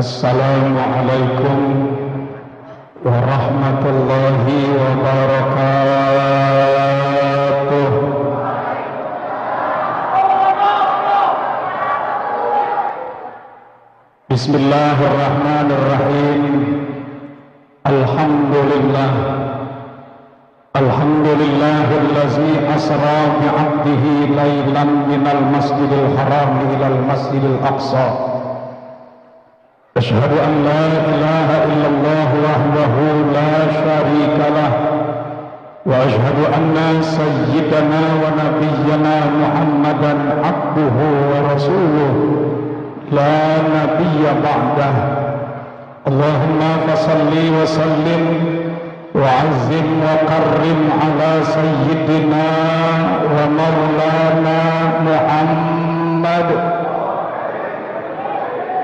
Assalamualaikum warahmatullahi wabarakatuh. Bismillahirrahmanirrahim. Alhamdulillah. Alhamdulillahillazi asra bi'abdihi laylan minal masjidil haram ilal masjidil aqsa. Asyhadu an la ilaha illallah wahdahu la syarika lah. Wa asyhadu anna sayyidana wa nabiyyana Muhammadan abduhu wa rasuluh la nabiyya ba'dah. Allahumma fasalli wa sallim wa'azzim wa karrim ala sayyidina wa maulana Muhammad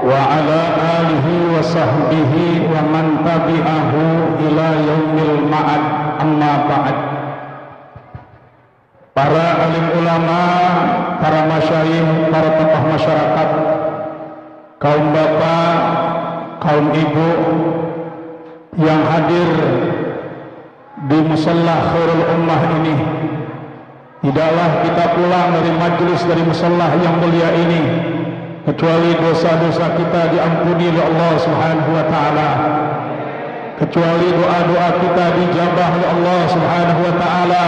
wa ala alihi wa sahbihi wa man tabi'ahu ila yaumil ma'ad, amma ba'd. Para alim ulama, para masyayikh, para tokoh masyarakat, kaum bapak, kaum ibu yang hadir di musalla Khairul Ummah ini, tidaklah kita pulang dari majelis dari musalla yang mulia ini kecuali dosa-dosa kita diampuni oleh Allah Subhanahu wa taala, kecuali doa-doa kita dijabah oleh Allah Subhanahu wa taala,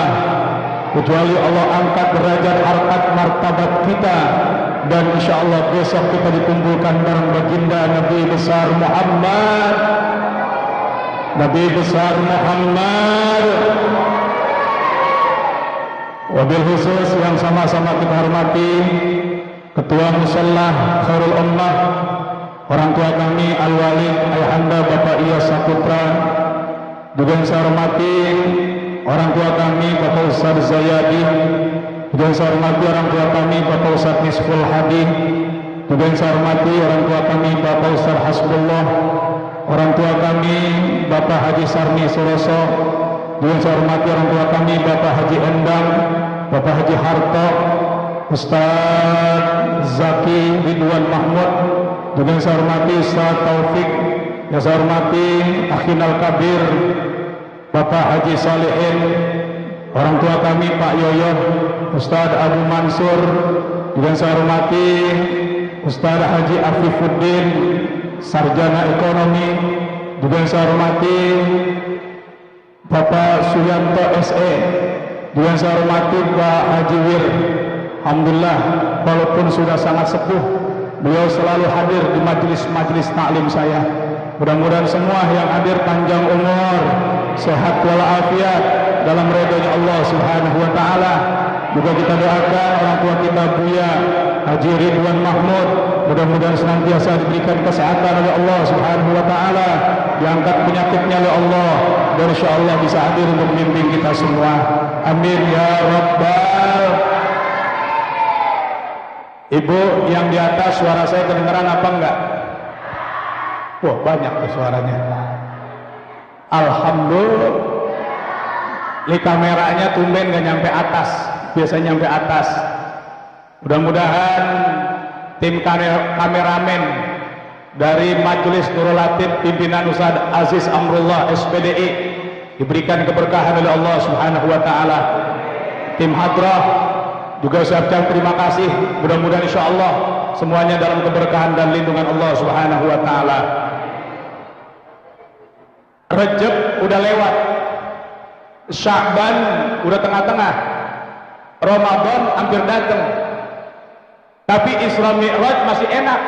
kecuali Allah angkat derajat harkat martabat kita, dan insyaallah besok kita dikumpulkan bareng baginda Nabi besar Muhammad, Nabi besar Muhammad. Wabil khusus yang sama-sama kita hormati Ketua Musalla Khairul Ummah, orang tua kami Al-Walid Ayahanda Bapak Iyas Saputra, juga yang saya hormati orang tua kami Bapak Ustaz Zayadi, juga yang saya hormati orang tua kami Bapak Ustaz Nisful Hadi, juga yang saya hormati orang tua kami Bapak Ustaz Hasbullah, orang tua kami Bapak Haji Sarni Suroso, juga yang saya hormati orang tua kami Bapak Haji Endang, Bapak Haji Harto, Ustaz Zaki Ridwan Mahmud, juga yang saya hormati Ustaz Taufik, yang saya hormati Akhinal Kabir Bapak Haji Salihin, orang tua kami Pak Yoyo, Ustaz Abu Mansur, juga yang saya hormati Ustaz Haji Afifuddin, Sarjana Ekonomi, juga yang saya hormati Bapak Suyanto SE, juga yang saya hormati Pak Haji Wir. Alhamdulillah, walaupun sudah sangat sepuh, beliau selalu hadir di majelis-majelis taklim saya. Mudah-mudahan semua yang hadir panjang umur, sehat walafiat dalam ridhonya Allah Subhanahu wa taala. Juga kita doakan orang tua kita Buya Haji Ridwan Mahmud, mudah-mudahan senantiasa diberikan kesehatan oleh Allah Subhanahu wa taala, diangkat penyakitnya oleh Allah, dan insyaallah bisa hadir untuk membimbing kita semua. Amin ya rabbal. Ibu yang di atas, suara saya kedengeran apa enggak? Wah, banyak tuh suaranya. Alhamdulillah. Di kameranya tumben gak nyampe atas, biasanya nyampe atas. Mudah-mudahan tim kameramen dari Majelis Nurul Latif pimpinan Ustaz Aziz Amrullah SPDI diberikan keberkahan oleh Allah Subhanahu wa taala. Tim hadrah juga saya ucapkan terima kasih. Mudah-mudahan insyaallah semuanya dalam keberkahan dan lindungan Allah Subhanahu wa taala. Rejab udah lewat, Sya'ban udah tengah-tengah, Ramadan hampir datang, tapi Isra Mi'raj masih enak.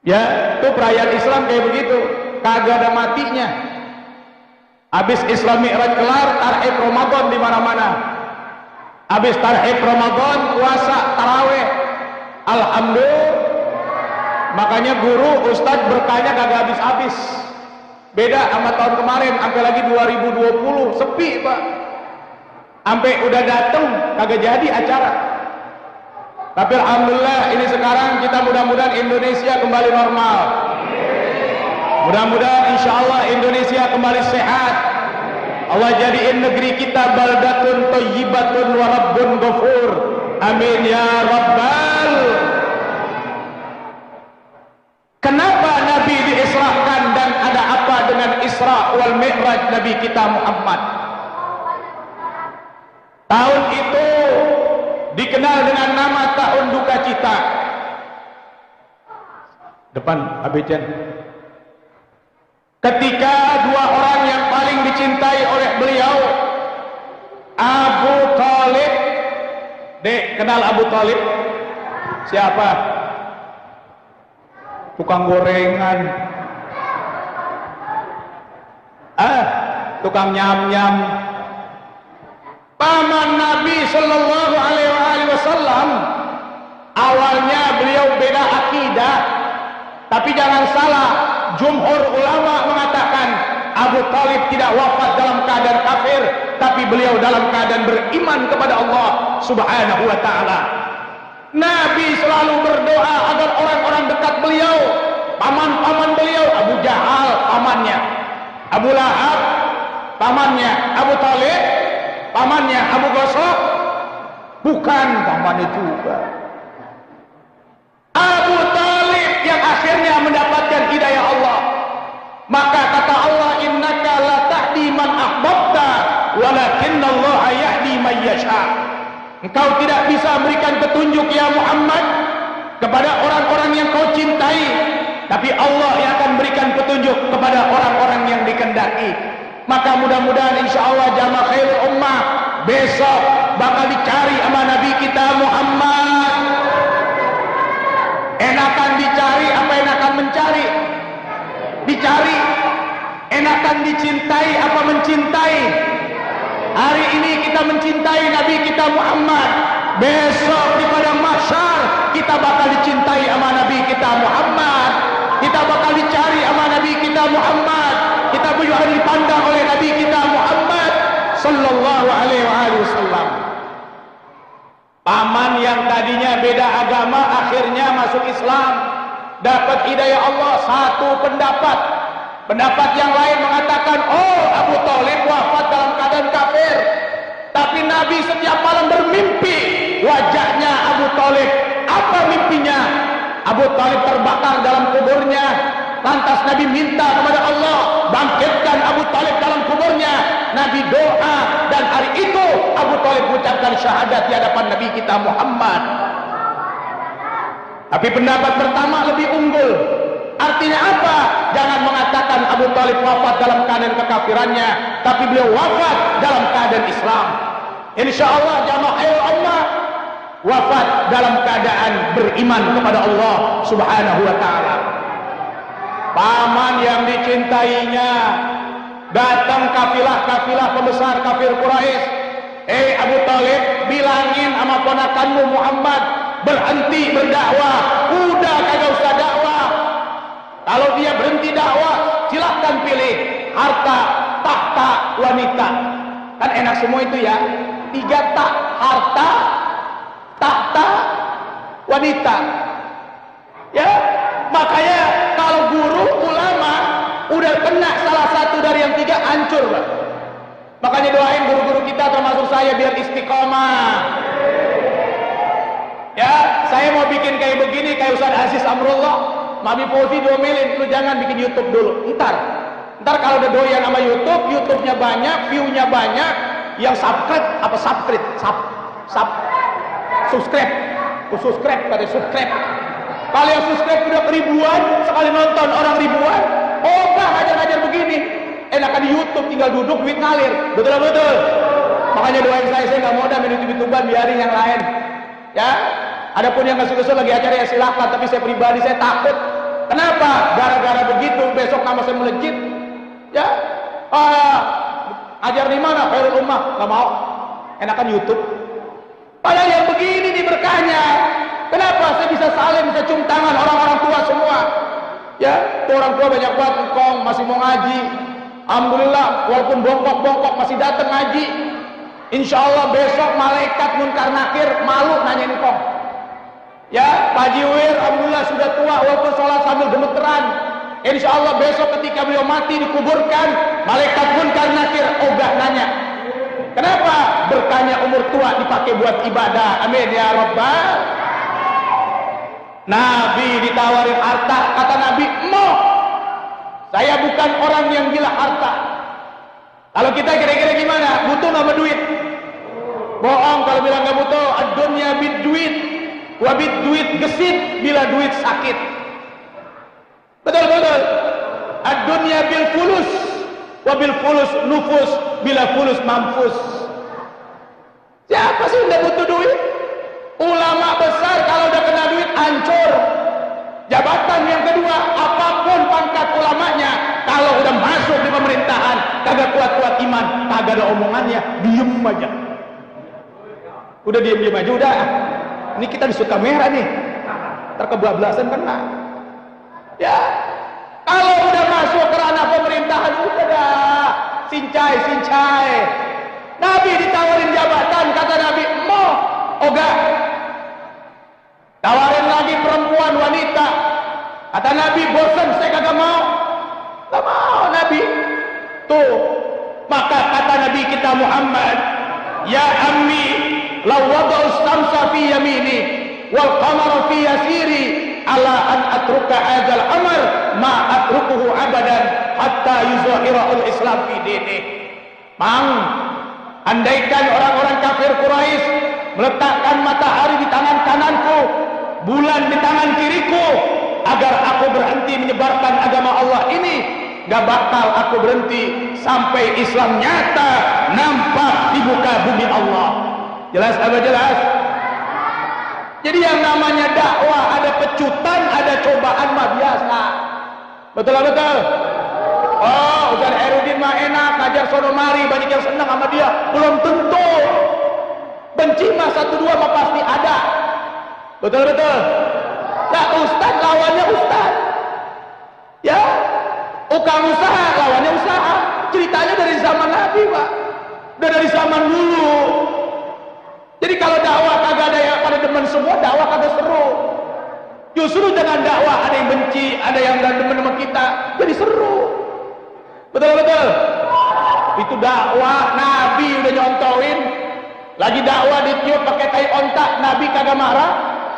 Ya, itu perayaan Islam kayak begitu, kagak ada matinya. Habis Isra Mi'raj kelar, tarhib Ramadan di mana-mana. Habis tarhib Ramadan, puasa taraweh. Alhamdulillah. Makanya guru, ustadz berkahnya kagak habis-habis. Beda sama tahun kemarin, sampai lagi 2020 sepi pak. Sampai udah dateng kagak jadi acara. Tapi alhamdulillah ini sekarang kita mudah-mudahan Indonesia kembali normal. Mudah-mudahan insyaallah Indonesia kembali sehat. Allah jadiin negeri kita baldatun thayyibatun wa rabbun ghafur. Amin ya rabbal. Kenapa Nabi kita Muhammad. Tahun itu dikenal dengan nama tahun duka cita. Depan Abejan. Ketika dua orang yang paling dicintai oleh beliau, Abu Thalib. Dek, kenal Abu Thalib? Siapa? Tukang gorengan. Tukang nyam-nyam. Paman Nabi sallallahu alaihi wasallam. Awalnya beliau beda akidah, tapi jangan salah, jumhur ulama mengatakan Abu Thalib tidak wafat dalam keadaan kafir, tapi beliau dalam keadaan beriman kepada Allah Subhanahu wa taala. Nabi selalu berdoa agar orang-orang dekat beliau, paman-paman beliau, Abu Jahal pamannya, Abu Lahab pamannya, Abu Thalib pamannya, Abu Gosok bukan pamannya juga. Abu Thalib yang akhirnya mendapatkan hidayah Allah. Maka kata Allah, innaka la tahdi man ahbabta walakinallaha yahdi man yasha. Engkau tidak bisa memberikan petunjuk ya Muhammad kepada orang-orang yang kau cintai, tapi Allah yang akan berikan petunjuk kepada orang-orang yang dikehendaki. Maka mudah-mudahan insyaallah jamaah khairul ummah besok bakal dicari sama Nabi kita Muhammad. Enakan dicari apa enakan mencari? Dicari. Enakan dicintai apa mencintai? Hari ini kita mencintai Nabi kita Muhammad. Besok di padang mahsyar kita bakal dicintai sama Nabi kita Muhammad. Kita bakal dicari sama Nabi kita Muhammad. Kita juga dipandang oleh Nabi kita Muhammad sallallahu alaihi wasallam. Paman yang tadinya beda agama akhirnya masuk Islam, dapat hidayah Allah. Satu pendapat yang lain mengatakan, oh Abu Thalib wafat dalam keadaan kafir, tapi Nabi setiap malam bermimpi wajahnya Abu Thalib. Apa mimpinya? Abu Thalib terbakar dalam kuburnya. Lantas Nabi minta kepada Allah, bangkitkan Abu Thalib dalam kuburnya. Nabi doa, dan hari itu Abu Thalib mengucapkan syahadat di hadapan Nabi kita Muhammad. Tapi pendapat pertama lebih unggul. Artinya apa? Jangan mengatakan Abu Thalib wafat dalam keadaan kekafirannya, tapi beliau wafat dalam keadaan Islam. Insyaallah jamaah Allah wafat dalam keadaan beriman kepada Allah Subhanahu wa taala. Paman yang dicintainya, datang kafilah-kafilah pembesar kafir Quraisy. Abu Thalib, bilangin sama ponakanmu Muhammad berhenti berdakwah. Udah kagak usah dakwah. Kalau dia berhenti dakwah, silahkan pilih harta, tahta, wanita. Kan enak semua itu ya. 3 tak, harta, tahta, wanita. Ya, makanya kalau guru ulama udah kena salah satu dari yang 3 hancur, Pak. Makanya doain guru-guru kita termasuk saya biar istiqomah. Ya, saya mau bikin kayak begini kayak Ustaz Aziz Amrullah. Mami Fauzi diomelin, lu jangan bikin YouTube dulu. Ntar kalau udah doyan sama YouTube, YouTube-nya banyak, view-nya banyak, yang subscribe apa subscribe kata subscribe. Kalau yang subscribe udah ribuan, sekali nonton orang ribuan, ogah ngajar-ngajar begini. Enakan di YouTube tinggal duduk duit ngalir. Betul. Makanya doain saya nggak mau main YouTube-YouTubean, biarin yang lain. Ya, adapun yang kesel-kesel lagi acara ya silahkan, tapi saya pribadi saya takut. Kenapa? Gara-gara begitu besok nama saya melejit. Ya, ajar di mana? Khairul Ummah, nggak mau. Enakan YouTube. Padahal yang begini nih berkahnya. Kenapa? Saya bisa salim, bisa cium tangan orang-orang tua semua. Ya, tuh orang tua banyak banget engkong masih mau ngaji. Alhamdulillah, walaupun bongkok-bongkok masih datang ngaji. Insya Allah besok malaikat munkar nakir malu nanya engkong. Ya, Pak Jiwir, alhamdulillah sudah tua walaupun sholat sambil gemeteran. Insya Allah besok ketika beliau mati dikuburkan, malaikat munkar nakir ogah nanya. Kenapa? Berkahnya umur tua dipakai buat ibadah. Amin ya Rabbal. Nabi ditawarin harta, kata Nabi, "Mo, saya bukan orang yang gila harta. Kalau kita kira-kira gimana? Butuh nggak duit? Bohong kalau bilang nggak butuh. Ad-dunya bid-duit, wa bid-duit gesit bila duit sakit. Betul. Ad-dunya bil fulus, wa bil fulus nufus bila fulus mampus. Siapa sih nggak butuh duit? Ulama besar kalau udah kena duit hancur. Jabatan yang kedua, apapun pangkat ulamanya, kalau udah masuk di pemerintahan, kagak kuat-kuat iman, kagak ada omongannya, diem aja. Udah diem aja, udah. Ini kita disuruh kamera nih, terkebablasan kena. Ya, kalau udah masuk ke ranah pemerintahan, udah dah, sincai. Nabi ditawarin jabatan, kata Nabi, mau, ogah. Tawarin lagi perempuan, wanita, kata Nabi, bosan, saya kagak mau. Gak mau Nabi. Tuh, maka kata Nabi kita Muhammad, ya ammi, law wada'u samsa fi yamini wal qamara fi yasiri ala an atruka hadzal amr ma atrukuhu abadan hatta yuzahirul islam fi dini. Mang, andaikan orang-orang kafir Quraisy meletakkan matahari di tangan kananku, bulan di tangan kiriku, agar aku berhenti menyebarkan agama Allah ini, gak bakal aku berhenti sampai Islam nyata nampak di muka bumi Allah. Jelas apa jelas? Jadi yang namanya dakwah ada pecutan, ada cobaan mah biasa. Betul. Oh, Ustaz Herudin mah enak, ngajar sono mari, banyak yang senang sama dia. Belum tentu. Benci mah 1-2 mah pasti ada. Betul. Nah, Ustaz lawannya Ustaz. Ya, ukang usaha lawannya usaha. Ceritanya dari zaman Nabi, Pak. Udah dari zaman dulu. Jadi kalau dakwah kagak ada yang pada demen semua, dakwah kagak seru. Justru dengan dakwah ada yang benci, ada yang gak demen sama kita, jadi seru. Betul. Itu dakwah. Nabi udah nyontoin. Lagi dakwah ditiup pakai tai ontak, Nabi kagak marah.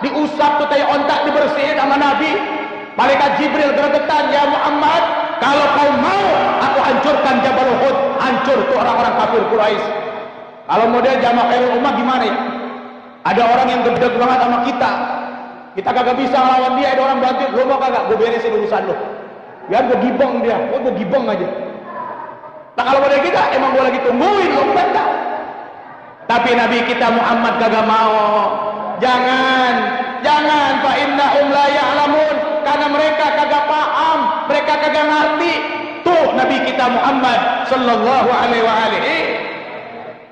Diusap tuh tai ontak, dibersihin sama Nabi. Malaikat Jibril gregetan, ya Muhammad, kalau kau mau aku hancurkan Jabal Uhud. Hancur tuh orang-orang kafir Quraisy. Kalau model jamaah khairul ummah gimana ya? Ada orang yang gede banget sama kita kagak bisa ngelawan dia. Ada orang bantu, lu mau kagak? Gue beresin urusan lu. Biar gue gibong dia, gue gibong aja. Nah kalau model kita, emang gue lagi tungguin, lu bantah. Tapi Nabi kita Muhammad kagak mau. Jangan, fa innahum la ya'lamun, karena mereka kagak paham, mereka kagak ngerti. Tuh Nabi kita Muhammad sallallahu alaihi wa alihi.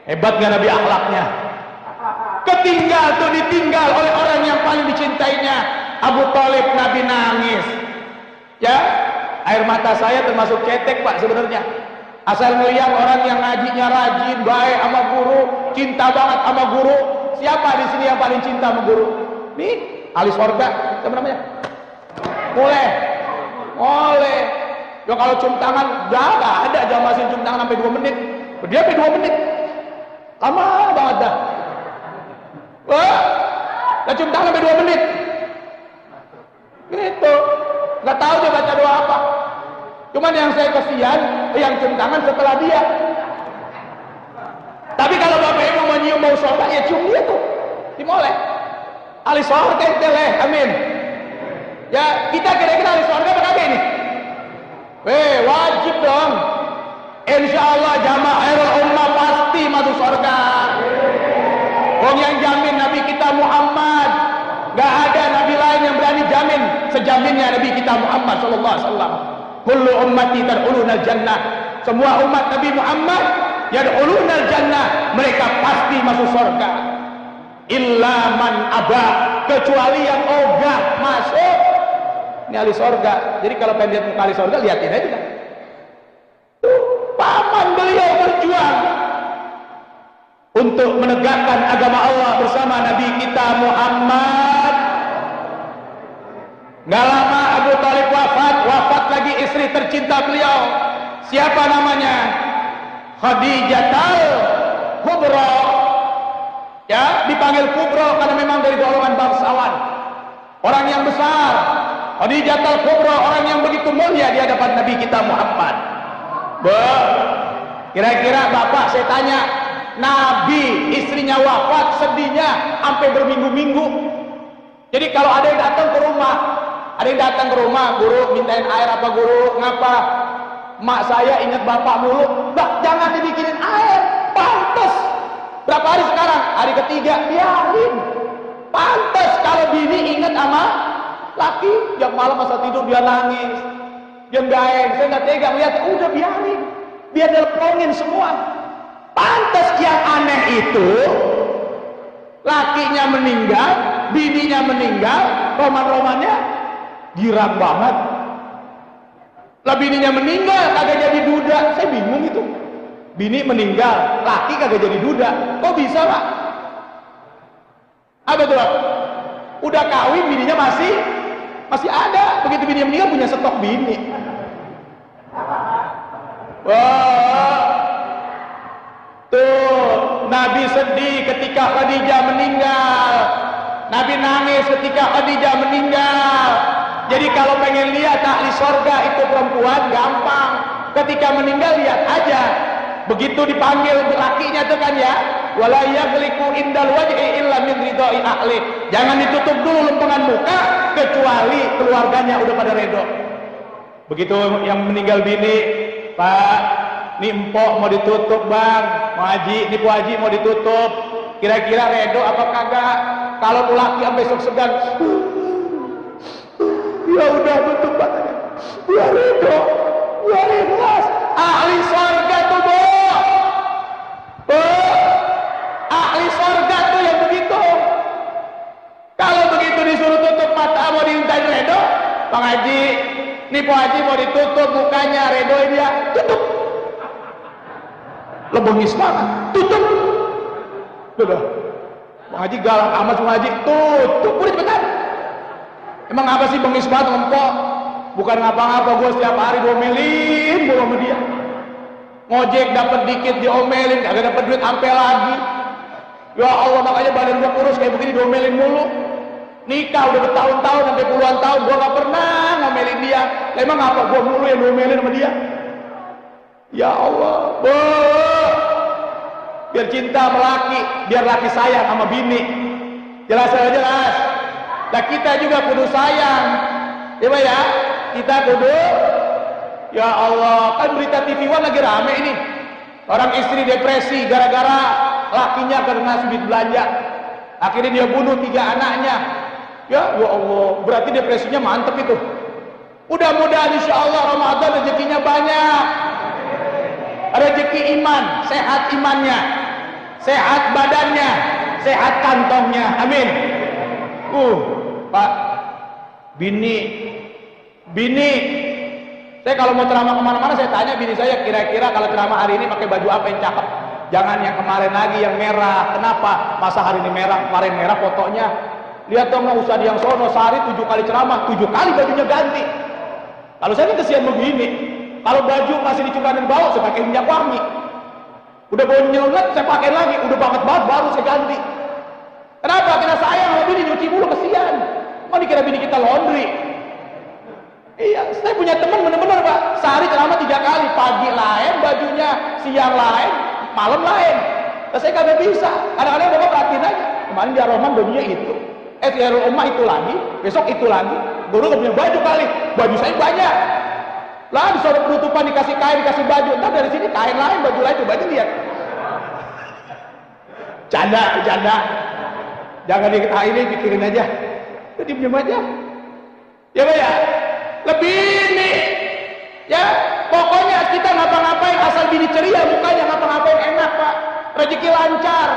Hebat gak Nabi akhlaknya? Ditinggal oleh orang yang paling dicintainya, Abu Thalib. Nabi nangis. Ya, air mata saya termasuk cetek, Pak, sebenarnya. Asal ngelihat orang yang ngajinya rajin, baik sama guru, cinta banget sama guru. Siapa di sini yang paling cinta sama guru? Nih, ahli sorga. Siapa namanya? Mulai. Ya kalau cium tangan, gak ada jamasin cium tangan sampai 2 menit. Dia sampai 2 menit. Lama banget dah. Wah, cium tangan sampai 2 menit. Gitu. Gak tahu dia baca doa apa. Cuman yang saya kesian, yang cium tangan setelah dia. Tapi kalau Bapak Ibu mau nyium bau sorga, ya cium dia tuh. Dimoleh. Ahli sorga teleh, amin. Ya, kita kira-kira ahli sorga apa kagak ini? Wajib dong. Insya Allah jamaah khairul ummah pasti masuk surga. Wong yang jamin Nabi kita Muhammad. Gak ada Nabi lain yang berani jamin sejaminnya Nabi kita Muhammad sallallahu alaihi wasallam. Kullu ummati tadkhulunal jannah. Semua umat Nabi Muhammad yadkhulunal jannah, mereka pasti masuk surga. Illa man aba, kecuali yang ogah masuk. Ini ahli surga. Jadi kalau pengen lihat muka ahli surga, lihatin aja. Tuh, paman beliau berjuang untuk menegakkan agama Allah bersama Nabi kita Muhammad. Gak lama Abu Thalib wafat lagi istri tercinta beliau. Siapa namanya? Khadijatul Kubra. Ya, dipanggil Kubra karena memang dari golongan bangsawan, orang yang besar. Khadijatul Kubra, orang yang begitu mulia di hadapan Nabi kita Muhammad. Kira-kira Bapak saya tanya, Nabi istrinya wafat sedihnya sampai berminggu-minggu. Jadi kalau ada yang datang ke rumah, guru mintain air apa guru? Ngapa? Mak saya ingat bapak mulu. Bah, jangan dibikinin air, pantes. Berapa hari sekarang? Hari ketiga, biarin. Pantes kalau bini ingat sama laki, jam malam masa tidur dia nangis, dia gaeng, saya nggak tega lihat, udah biarin, biar nelponin semua. Pantes yang aneh itu, lakinya meninggal, bininya meninggal, roman-romannya girang banget. Lah bininya meninggal, kagak jadi duda, saya bingung itu. Bini meninggal, laki kagak jadi duda, kok bisa Pak? Apa tuh Pak? Udah kawin, bininya masih ada. Begitu bininya meninggal punya stok bini. Wah, tuh Nabi sedih ketika Khadijah meninggal. Nabi nangis ketika Khadijah meninggal. Jadi kalau pengen lihat ahli sorga itu perempuan gampang. Ketika meninggal lihat aja. Begitu dipanggil lakinya tuh kan ya, wala yaghliqu indal wajhi illa min ridai ahli. Jangan ditutup dulu lempengan muka kecuali keluarganya udah pada redo. Begitu yang meninggal bini, Pak, nih empok mau ditutup Bang, mau haji, nih Bu Haji mau ditutup. Kira-kira redo apa kagak? Kalau tuh laki sampai segan, ya udah tutup katanya. Ya redo, ya ikhlas. Ahli sorga tuh ahli sorga tuh yang begitu. Kalau begitu disuruh tutup mata mau dimintain redo, Bang Haji, nih Pak Haji mau ditutup mukanya, redoin dia, tutup. Lebengis banget, tutup. Udah, Bang Haji galak amat Bang Haji, tutup, udah cepetan. Emang apa sih bengis banget ngempok? Bukan ngapa-ngapa, gue setiap hari diomelin mulu sama dia. Ngojek dapat dikit diomelin, kagak dapat duit ampe lagi. Ya Allah, makanya badan gue kurus kayak begini, diomelin mulu. Nikah udah bertahun-tahun sampai puluhan tahun gue gak pernah ngomelin dia. Emang apa gue mulu yang diomelin sama dia? Ya Allah, biar cinta sama laki, biar laki sayang sama bini. Jelas. Nah kita juga kudu sayang, ya kita kudu. Ya Allah, kan berita TV One lagi rame ini. Orang istri depresi gara-gara lakinya kena duit belanja. Akhirnya dia bunuh 3 anaknya. Ya Allah, berarti depresinya mantep itu. Mudah-mudahan insya Allah Ramadan rezekinya banyak. Rezeki iman, sehat imannya, sehat badannya, sehat kantongnya. Amin. Pak, bini. Saya kalau mau ceramah kemana-mana saya tanya bini saya, kira-kira kalau ceramah hari ini pakai baju apa yang cakep? Jangan yang kemarin lagi yang merah. Kenapa? Masa hari ini merah, kemarin merah fotonya. Lihat dong, nggak usah di yang sono, sehari 7 kali ceramah, 7 kali bajunya ganti. Kalau saya ini kesian begini. Kalau baju masih dicukanin bau, saya pakai minyak wangi. Udah bau nyelet, saya pakai lagi. Udah banget baru saya ganti. Kenapa? Karena sayang sama bini, nyuci mulu kesian. Mau dikira bini kita laundry. Iya, saya punya teman bener-bener Pak, sehari ceramah 3 kali, pagi lain bajunya, siang lain, malam lain. Nah, saya kagak bisa. Kadang-kadang Bapak perhatiin aja. Kemarin di Ar-Rahman bajunya itu, di Ar-Rahman itu lagi, besok itu lagi. Guru gak punya baju kali, baju saya banyak. Lah disuruh penutupan dikasih kain, dikasih baju. Ntar dari sini kain lain, baju lain, coba aja lihat. Canda. Jangan ini pikirin aja. Jadi diam aja. Ya Pak ya. Lebih nih ya, pokoknya kita ngapa-ngapain asal bini ceria, mukanya ngapa-ngapain enak Pak, rezeki lancar.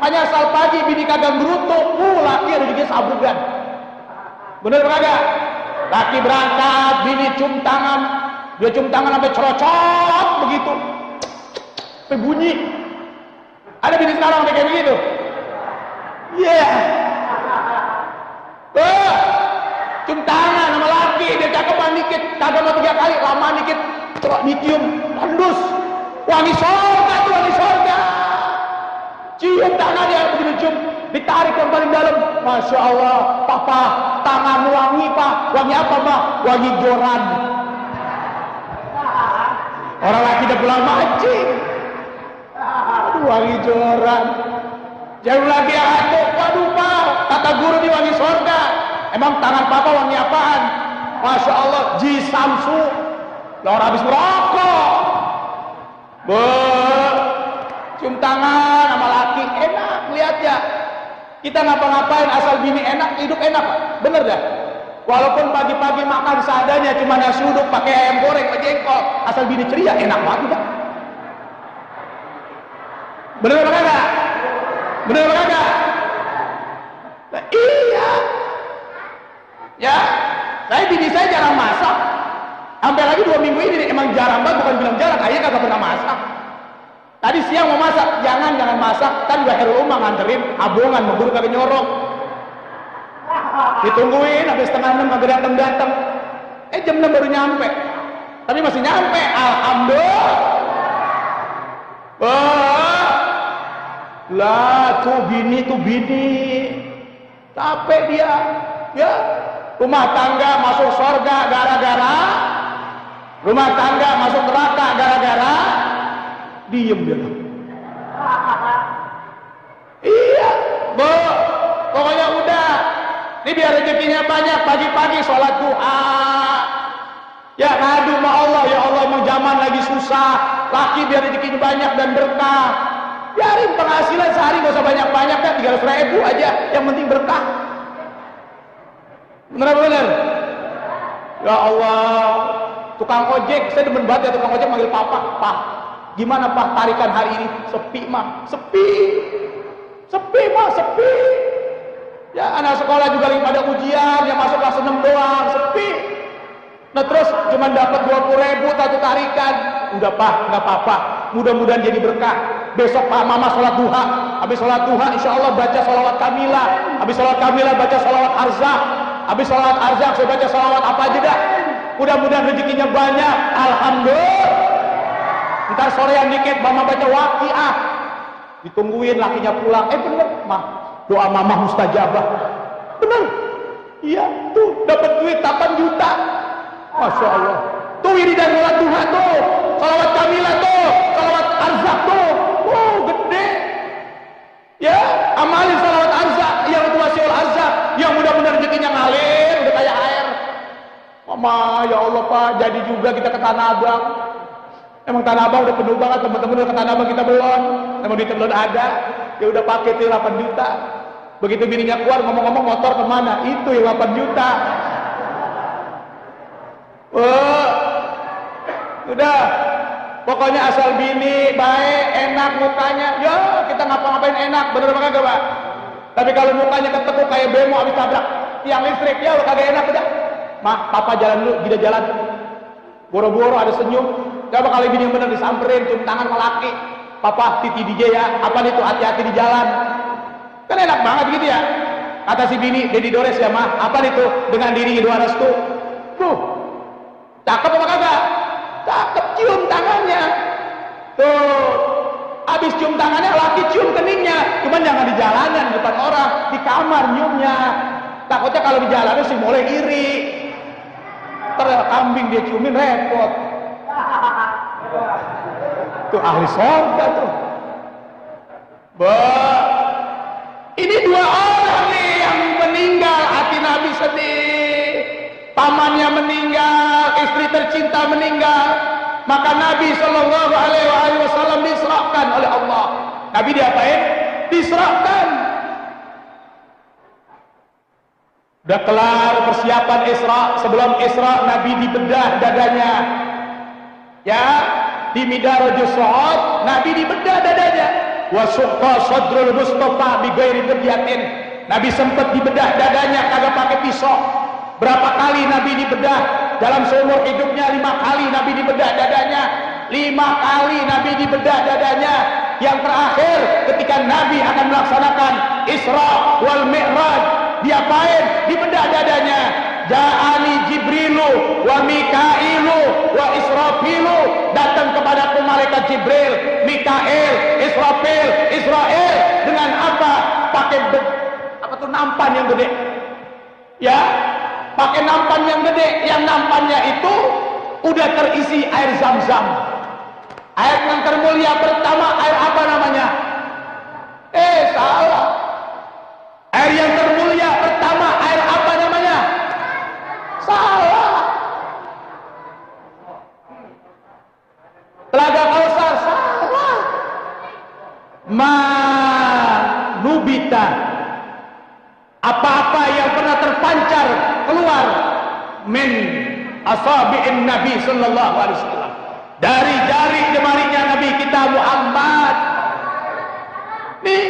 Makanya asal pagi bini kagak gerutu, laki rezekinya sabugan. Bener kagak? Laki berangkat, bini cium tangan, dia cium tangan sampai cerocot begitu, sampai bunyi. Ada bini sekarang kayak begitu? Iya. Cium tangan sama laki, dia cakepan dikit, kagak mau 3 kali, lama dikit, dicium, tandus, wangi sorga tuh, wangi sorga. Cium tangan dia, begitu cium, ditarik yang paling dalam. Masya Allah, Papa, tangan wangi Pak, wangi apa Pak? Wangi joran. Orang laki udah pulang mancing. wangi joran. Jauh lagi aku, waduh Pak, kata guru di wangi sorga. Emang tangan papa wangi apaan? Masya Allah, Ji Samsu. Lawan habis merokok. Cium tangan sama laki, enak lihat ya. Kita ngapa-ngapain asal bini enak, hidup enak Pak. Bener dah. Walaupun pagi-pagi makan seadanya cuma nasi uduk pakai ayam goreng sama jengkol, asal bini ceria enak banget Pak. Bener apa kagak? Bener apa kagak? Nah, iya. Ya, bini saya jarang masak. Sampai lagi 2 minggu ini emang jarang banget, bukan bilang jarang, ayah kagak pernah masak. Tadi siang mau masak, jangan masak, kan udah Herul Umar nganterin abongan, mau guru kagak nyorok. Ditungguin sampai setengah 6 kagak datang. Jam 6 baru nyampe. Tapi masih nyampe, alhamdulillah. Lah tuh bini. Capek dia. Ya. Rumah tangga masuk surga gara-gara, rumah tangga masuk neraka gara-gara diem dia. Iya, pokoknya udah. Ini biar rezekinya banyak, pagi-pagi sholat duha. Ya ngadu sama Allah, ya Allah emang zaman lagi susah. Laki biar rezekinya banyak dan berkah. Biarin penghasilan sehari gak usah banyak-banyak kan, 300.000 aja, yang penting berkah. Bener-bener. Ya Allah, tukang ojek, saya demen banget ya tukang ojek manggil papa. Pak, gimana Pak tarikan hari ini? Sepi mah, sepi. Ya anak sekolah juga lagi pada ujian, yang masuk kelas 6 doang, sepi. Nah terus cuma dapat 20.000 satu tarikan. Udah Pak, nggak apa-apa. Mudah-mudahan jadi berkah. Besok Pak Mama sholat duha. Habis sholat duha, insya Allah baca sholawat kamilah. Habis sholat kamilah baca sholawat arzak. Habis sholawat arzak saya baca sholawat apa aja dah. Mudah-mudahan rezekinya banyak. Alhamdulillah. Ntar sore yang dikit Mama baca waqiah. Ditungguin lakinya pulang. Bener Mah, doa Mama mustajabah. Bener. Iya tuh dapat duit 8 juta. Masya Allah. Tuh wiridan sholat duha tuh, sholawat kamilah tuh, sholawat arzak tuh. Gede. Ya, amalin sholawat arzak, yang itu wasiul arzak, yang mudah-mudahan rezekinya ngalir, udah kayak air. Mama, ya Allah Pak, jadi juga kita ke Tanah Abang. Emang Tanah Abang udah penuh banget, teman-teman udah ke Tanah Abang kita belum. Emang duitnya belum ada, ya udah pakai tuh 8 juta. Begitu bininya keluar ngomong-ngomong motor kemana? Itu yang 8 juta. Udah, pokoknya asal bini baik, enak mukanya, ya kita ngapa-ngapain enak, bener apa kagak Pak? Tapi kalau mukanya ketekuk kayak bemo habis tabrak tiang listrik, ya lo kagak enak udah. Mah, papa jalan dulu, kita jalan. Boro-boro ada senyum. Coba kalau bini yang bener disamperin, cium tangan sama laki. Papa, titi DJ ya, apa itu hati-hati di jalan. Kan enak banget gitu ya. Kata si bini, Dedi Dores ya Mah, apa itu dengan diri dua restu. Tuh, cakep apa kagak? Cakep, cium tangannya. Tuh, habis cium tangannya, laki cium keningnya. Cuman jangan di jalanan, di depan orang, di kamar nyiumnya. Takutnya kalau di jalanan sih mulai iri. Ntar kambing dia ciumin repot. Tuh ahli sorga tuh. Ini 2 orang nih yang meninggal, hati Nabi sedih. Pamannya meninggal, istri tercinta meninggal. Maka Nabi Shallallahu Alaihi Wasallam diserahkan oleh Allah. Nabi diapain? Diserahkan. Udah kelar persiapan Isra. Sebelum Isra Nabi dibedah dadanya. Ya, di Midarajus Su'ud Nabi dibedah dadanya. Wa suqqa sadrul Mustafa bi ghairi bidyatin. Nabi sempat dibedah dadanya kagak pakai pisau. Berapa kali Nabi dibedah? Dalam seumur hidupnya 5 kali Nabi dibedah dadanya. 5 kali Nabi dibedah dadanya. Yang terakhir ketika Nabi akan melaksanakan Isra wal Mi'raj, diapain? Dibedah dadanya. Ja'ani Jibrilu wa Mikailu wa Israfilu. Datang kepada malaikat Jibril, Mikail, Israel dengan apa? Pakai apa tuh nampan yang gede. Ya, pakai nampan yang gede. Yang nampannya itu udah terisi air Zam-Zam. Air yang termulia pertama air apa namanya? Salah. Air yang termulia pertama air apa namanya? Salah. Telaga Kausar salah. Manubita, apa-apa yang pernah terpancar keluar min asabi'in Nabi sallallahu alaihi wasallam, dari jari jemarinya Nabi kita Muhammad. Nih,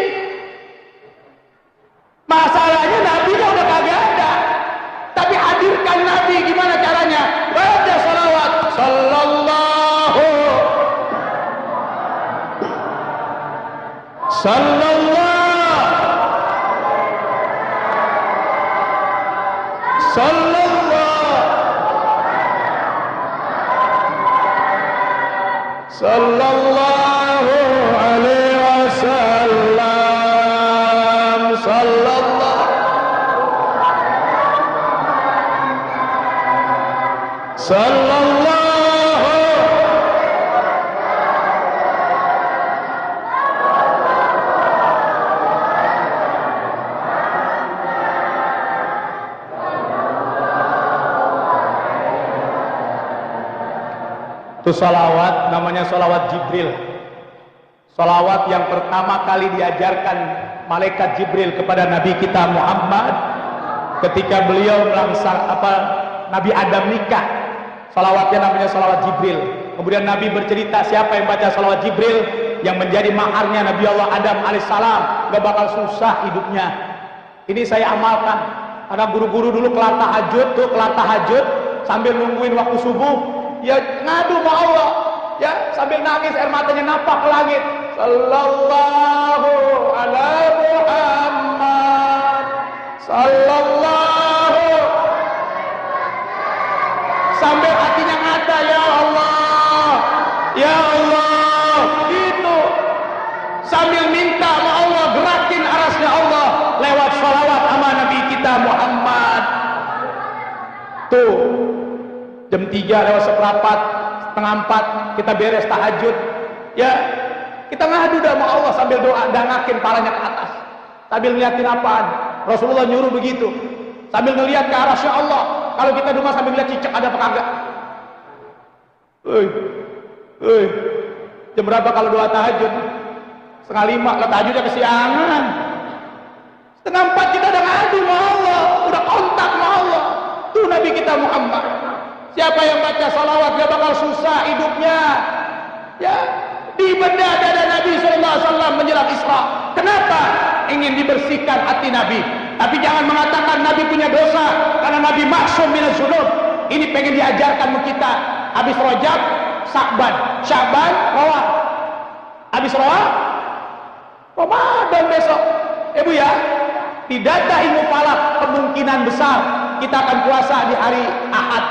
masalahnya Nabi udah kagak ada, tapi hadirkan Nabi. Gimana caranya? Baca salawat sallallahu sallallahu alaihi wasallam. Sallallahu itu salawat, namanya salawat Jibril. Salawat yang pertama kali diajarkan malaikat Jibril kepada Nabi kita Muhammad ketika beliau Nabi Adam nikah. Salawatnya namanya salawat Jibril. Kemudian Nabi bercerita siapa yang baca salawat Jibril yang menjadi maharnya Nabi Allah Adam alaihissalam gak bakal susah hidupnya. Ini saya amalkan karena guru-guru dulu kelar tahajud sambil nungguin waktu subuh, ya ngadu sama Allah, ya sambil nangis air matanya napak ke langit. Sallallahu ala Muhammad, sallallahu, sambil hatinya ngada, ya Allah, ya Allah, gitu. Sambil minta sama Allah, gerakin arasnya Allah lewat sholawat sama Nabi kita Muhammad. Tuh, jam 3 lewat seperempat, setengah 4 kita beres tahajud, ya kita ngadu sama Allah sambil doa, dangakin palanya ke atas, sambil ngeliatin apaan. Rasulullah nyuruh begitu, sambil ngeliat ke arasnya Allah. Kalau kita rumah sambil ngeliat cicak ada apa kagak. Jam berapa kalau doa tahajud? 4:30, lah tahajudnya kesiangan. 3:30 kita udah ngadu sama Allah, udah kontak sama Allah. Tuh Nabi kita Muhammad, siapa yang baca salawat gak bakal susah hidupnya. Ya, di bedah dada Nabi SAW menjelang Isra. Kenapa? Ingin dibersihkan hati Nabi. Tapi jangan mengatakan Nabi punya dosa, karena Nabi maksum minaz dzunub. Ini pengen diajarkan ke kita. Habis Rajab, Sya'ban, Rawah. Habis Rawah, Ramadan besok. Bu ya, di data ilmu falak kemungkinan besar kita akan puasa di hari Ahad.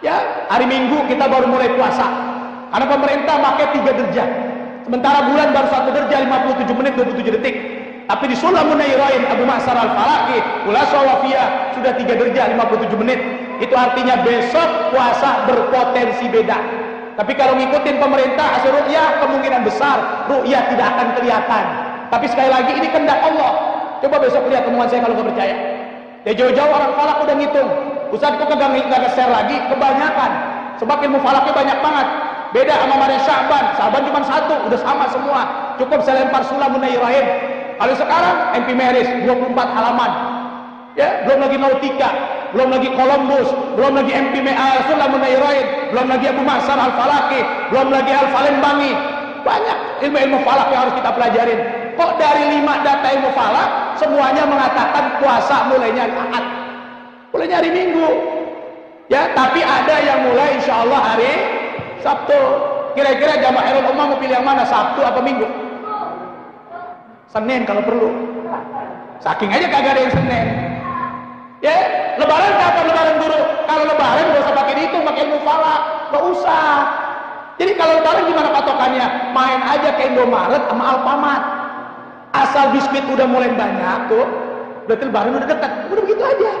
Ya, hari Minggu kita baru mulai puasa. Karena pemerintah pakai 3 derajat. Sementara bulan baru 1 derajat 57 menit 27 detik. Tapi di Sulamun Nairain Abu Ma'sar Al-Falaki Khulasa Wafiyah sudah 3 derajat 57 menit. Itu artinya besok puasa berpotensi beda. Tapi kalau ngikutin pemerintah asal ru'yah, kemungkinan besar ru'yah tidak akan kelihatan. Tapi sekali lagi ini kehendak Allah. Coba besok lihat temuan saya kalau nggak percaya. Ya jauh-jauh orang falak udah ngitung. Ustaz kok kagak nge-share lagi? Kebanyakan. Sebab ilmu falaknya banyak banget. Beda sama kemarin Sya'ban cuma 1, udah sama semua. Cukup saya lempar Sulamun Nairain. Kalau sekarang MP Meris 24 halaman. Ya, belum lagi Nautika, belum lagi Columbus, belum lagi MP Sulamun Nairain, belum lagi Abu Ma'sar Al-Falaki, belum lagi Al-Falembangi. Banyak ilmu-ilmu falak yang harus kita pelajarin. Kok dari 5 data ilmu falak semuanya mengatakan puasa mulainya Ahad, mulainya hari Minggu. Ya, tapi ada yang mulai insya Allah hari Sabtu. Kira-kira jamaah Khairul Ummah mau pilih yang mana, Sabtu apa Minggu? Senin kalau perlu. Saking aja kagak ada yang Senin. Ya, Lebaran kapan Lebaran guru? Kalau Lebaran gak usah pakai itu, pakai ilmu falak, gak usah. Jadi kalau Lebaran gimana patokannya? Main aja ke Indomaret sama Alfamart. Asal biskuit udah mulai banyak tuh, berarti Lebaran udah dekat. Udah begitu aja.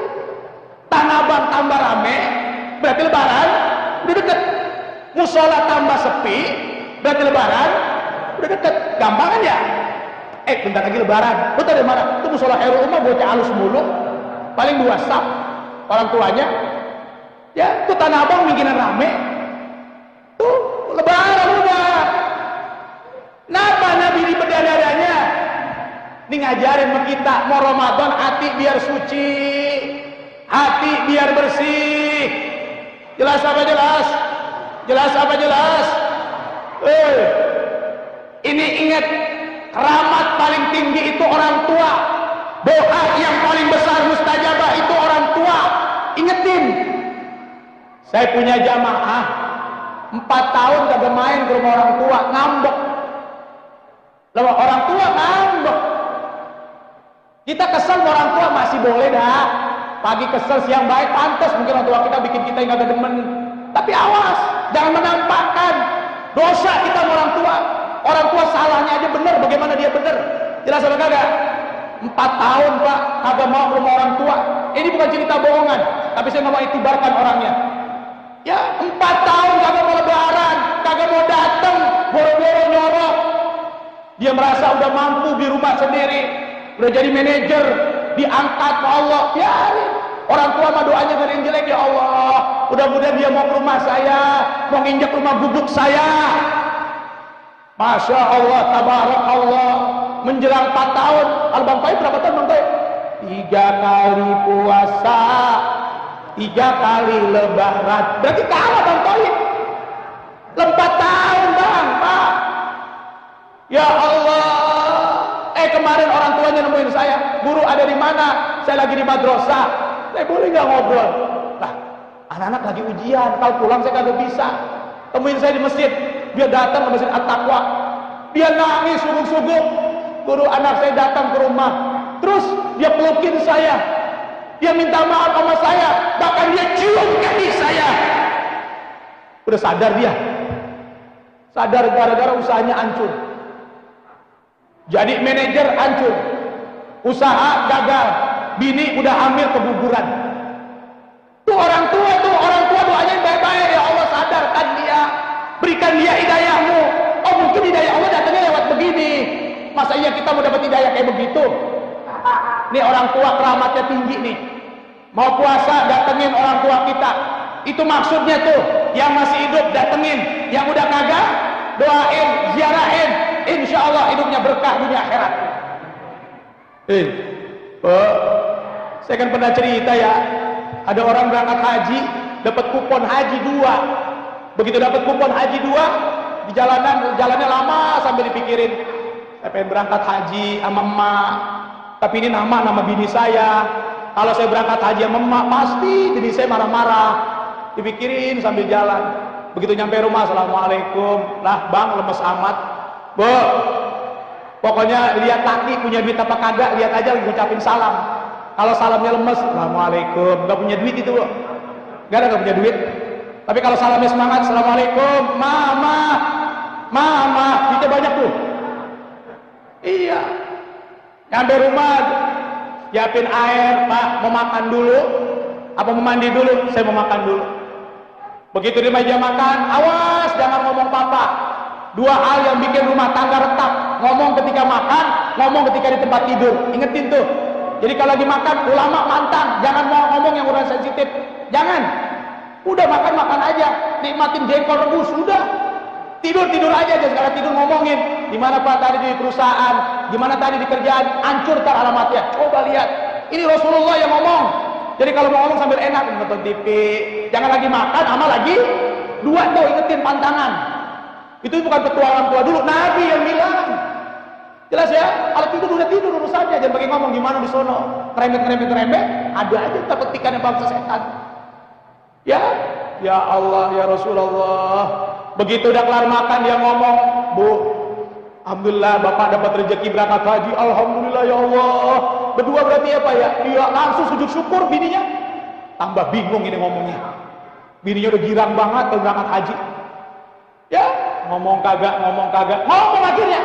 Tanah Abang tambah rame, berarti Lebaran udah dekat. Musola tambah sepi, Berarti lebaran udah deket, gampang kan ya? Bentar lagi lebaran, bentar dari mana? Itu musola Khairul Ummah bocah halus mulu, paling 2 sap orang tuanya. Ya, itu Tanah Abang bikinan rame. Tuh, lebaran udah. Kenapa Nabi di bedadadanya? Ini ngajarin sama kita, mau Ramadan hati biar suci, hati biar bersih. Jelas apa jelas? Jelas apa jelas? Ini ingat, keramat paling tinggi itu orang tua. Doa yang paling besar mustajabah itu orang tua. Ingetin. Saya punya jamaah 4 tahun kagak main ke rumah orang tua, ngambek. Lalu orang tua ngambek. Kita kesel sama orang tua masih boleh dah. Pagi kesel, siang baik, pantas mungkin orang tua kita bikin kita yang kagak demen. Tapi awas, jangan menampakkan dosa kita sama orang tua. Orang tua salahnya aja bener, bagaimana dia bener? Jelas apa kagak? 4 tahun Pak, kagak mau ke rumah orang tua. Ini bukan cerita bohongan, tapi saya nggak mau itibarkan orangnya. Ya, 4 tahun kagak mau lebaran, kagak mau datang, boro-boro nyorok. Dia merasa udah mampu di rumah sendiri, udah jadi manajer, diangkat ke Allah. Biarin. Orang tua mah doanya dari yang jelek, ya Allah. Mudah-mudahan dia mau ke rumah saya, mau nginjak rumah gubuk saya. Masya Allah, tabarak Allah. Menjelang 4 tahun, Bang Toib berapa tahun Bang Toib? 3 kali puasa, 3 kali lebaran. Berarti kalah Bang Toib. 4 tahun Bang, Pak. Ya Allah. Kemarin orang tuanya nemuin saya, guru ada di mana? Saya lagi di madrasah. Saya boleh nggak ngobrol? Lah, anak-anak lagi ujian. Kalau pulang saya kagak bisa. Temuin saya di masjid. Dia datang ke masjid At-Taqwa. Dia nangis sungguh-sungguh. Guru, anak saya datang ke rumah. Terus dia pelukin saya. Dia minta maaf sama saya. Bahkan dia cium kaki saya. Udah sadar dia. Sadar gara-gara usahanya hancur. Jadi manajer hancur, usaha gagal, bini udah hamil keguguran. Tuh orang tua doanya yang baik-baik, ya Allah sadarkan dia, berikan dia hidayahmu. Oh mungkin hidayah Allah datangnya lewat begini. Masa iya kita mau dapat hidayah kayak begitu? Nih orang tua keramatnya tinggi nih. Mau puasa datengin orang tua kita. Itu maksudnya tuh, yang masih hidup datengin, yang udah kagak doain, ziarahin. Insya Allah hidupnya berkah dunia akhirat. Saya kan pernah cerita ya, ada orang berangkat haji, dapat kupon haji 2. Begitu dapat kupon haji 2, di jalannya lama sambil dipikirin, saya pengen berangkat haji sama emak, tapi ini nama bini saya. Kalau saya berangkat haji sama emak, pasti bini saya marah-marah. Dipikirin sambil jalan. Begitu nyampe rumah, assalamualaikum. Lah bang, lemes amat. Bu, pokoknya lihat laki punya duit apa kagak, lihat aja ngucapin salam. Kalau salamnya lemes, assalamualaikum, nggak punya duit itu, nggak punya duit. Tapi kalau salamnya semangat, assalamualaikum, mama, duitnya banyak tuh. Iya. Nyampe rumah, siapin air, Pak, mau makan dulu, apa mau mandi dulu? Saya mau makan dulu. Begitu di meja makan, awas jangan ngomong papa. 2 hal yang bikin rumah tangga retak, ngomong ketika makan, ngomong ketika di tempat tidur. Ingetin tuh. Jadi kalau lagi makan, ulama mantang, jangan mau ngomong yang udah sensitif. Jangan. Udah makan aja, nikmatin jengkol rebus, udah. Tidur aja, jangan sekali tidur ngomongin. Gimana Pak tadi di perusahaan, gimana tadi di kerjaan, hancur tar alamatnya. Coba lihat. Ini Rasulullah yang ngomong. Jadi kalau mau ngomong sambil enak, nonton TV. Jangan lagi makan, sama lagi 2 tuh, ingetin pantangan. Itu bukan petua orang tua dulu, Nabi yang bilang. Jelas ya? Kalau tidur udah tidur urusannya, jangan pakai ngomong gimana di sono. Ngerembet, ada aja kita petikan yang bangsa setan. Ya Allah, ya Rasulullah. Begitu udah kelar makan dia ngomong, Bu, alhamdulillah Bapak dapat rezeki berangkat haji. Alhamdulillah ya Allah. Berdua berarti apa ya? Dia langsung sujud syukur bininya. Tambah bingung ini ngomongnya. Bininya udah girang banget kalau berangkat haji. Ya, ngomong kagak, ngomong akhirnya.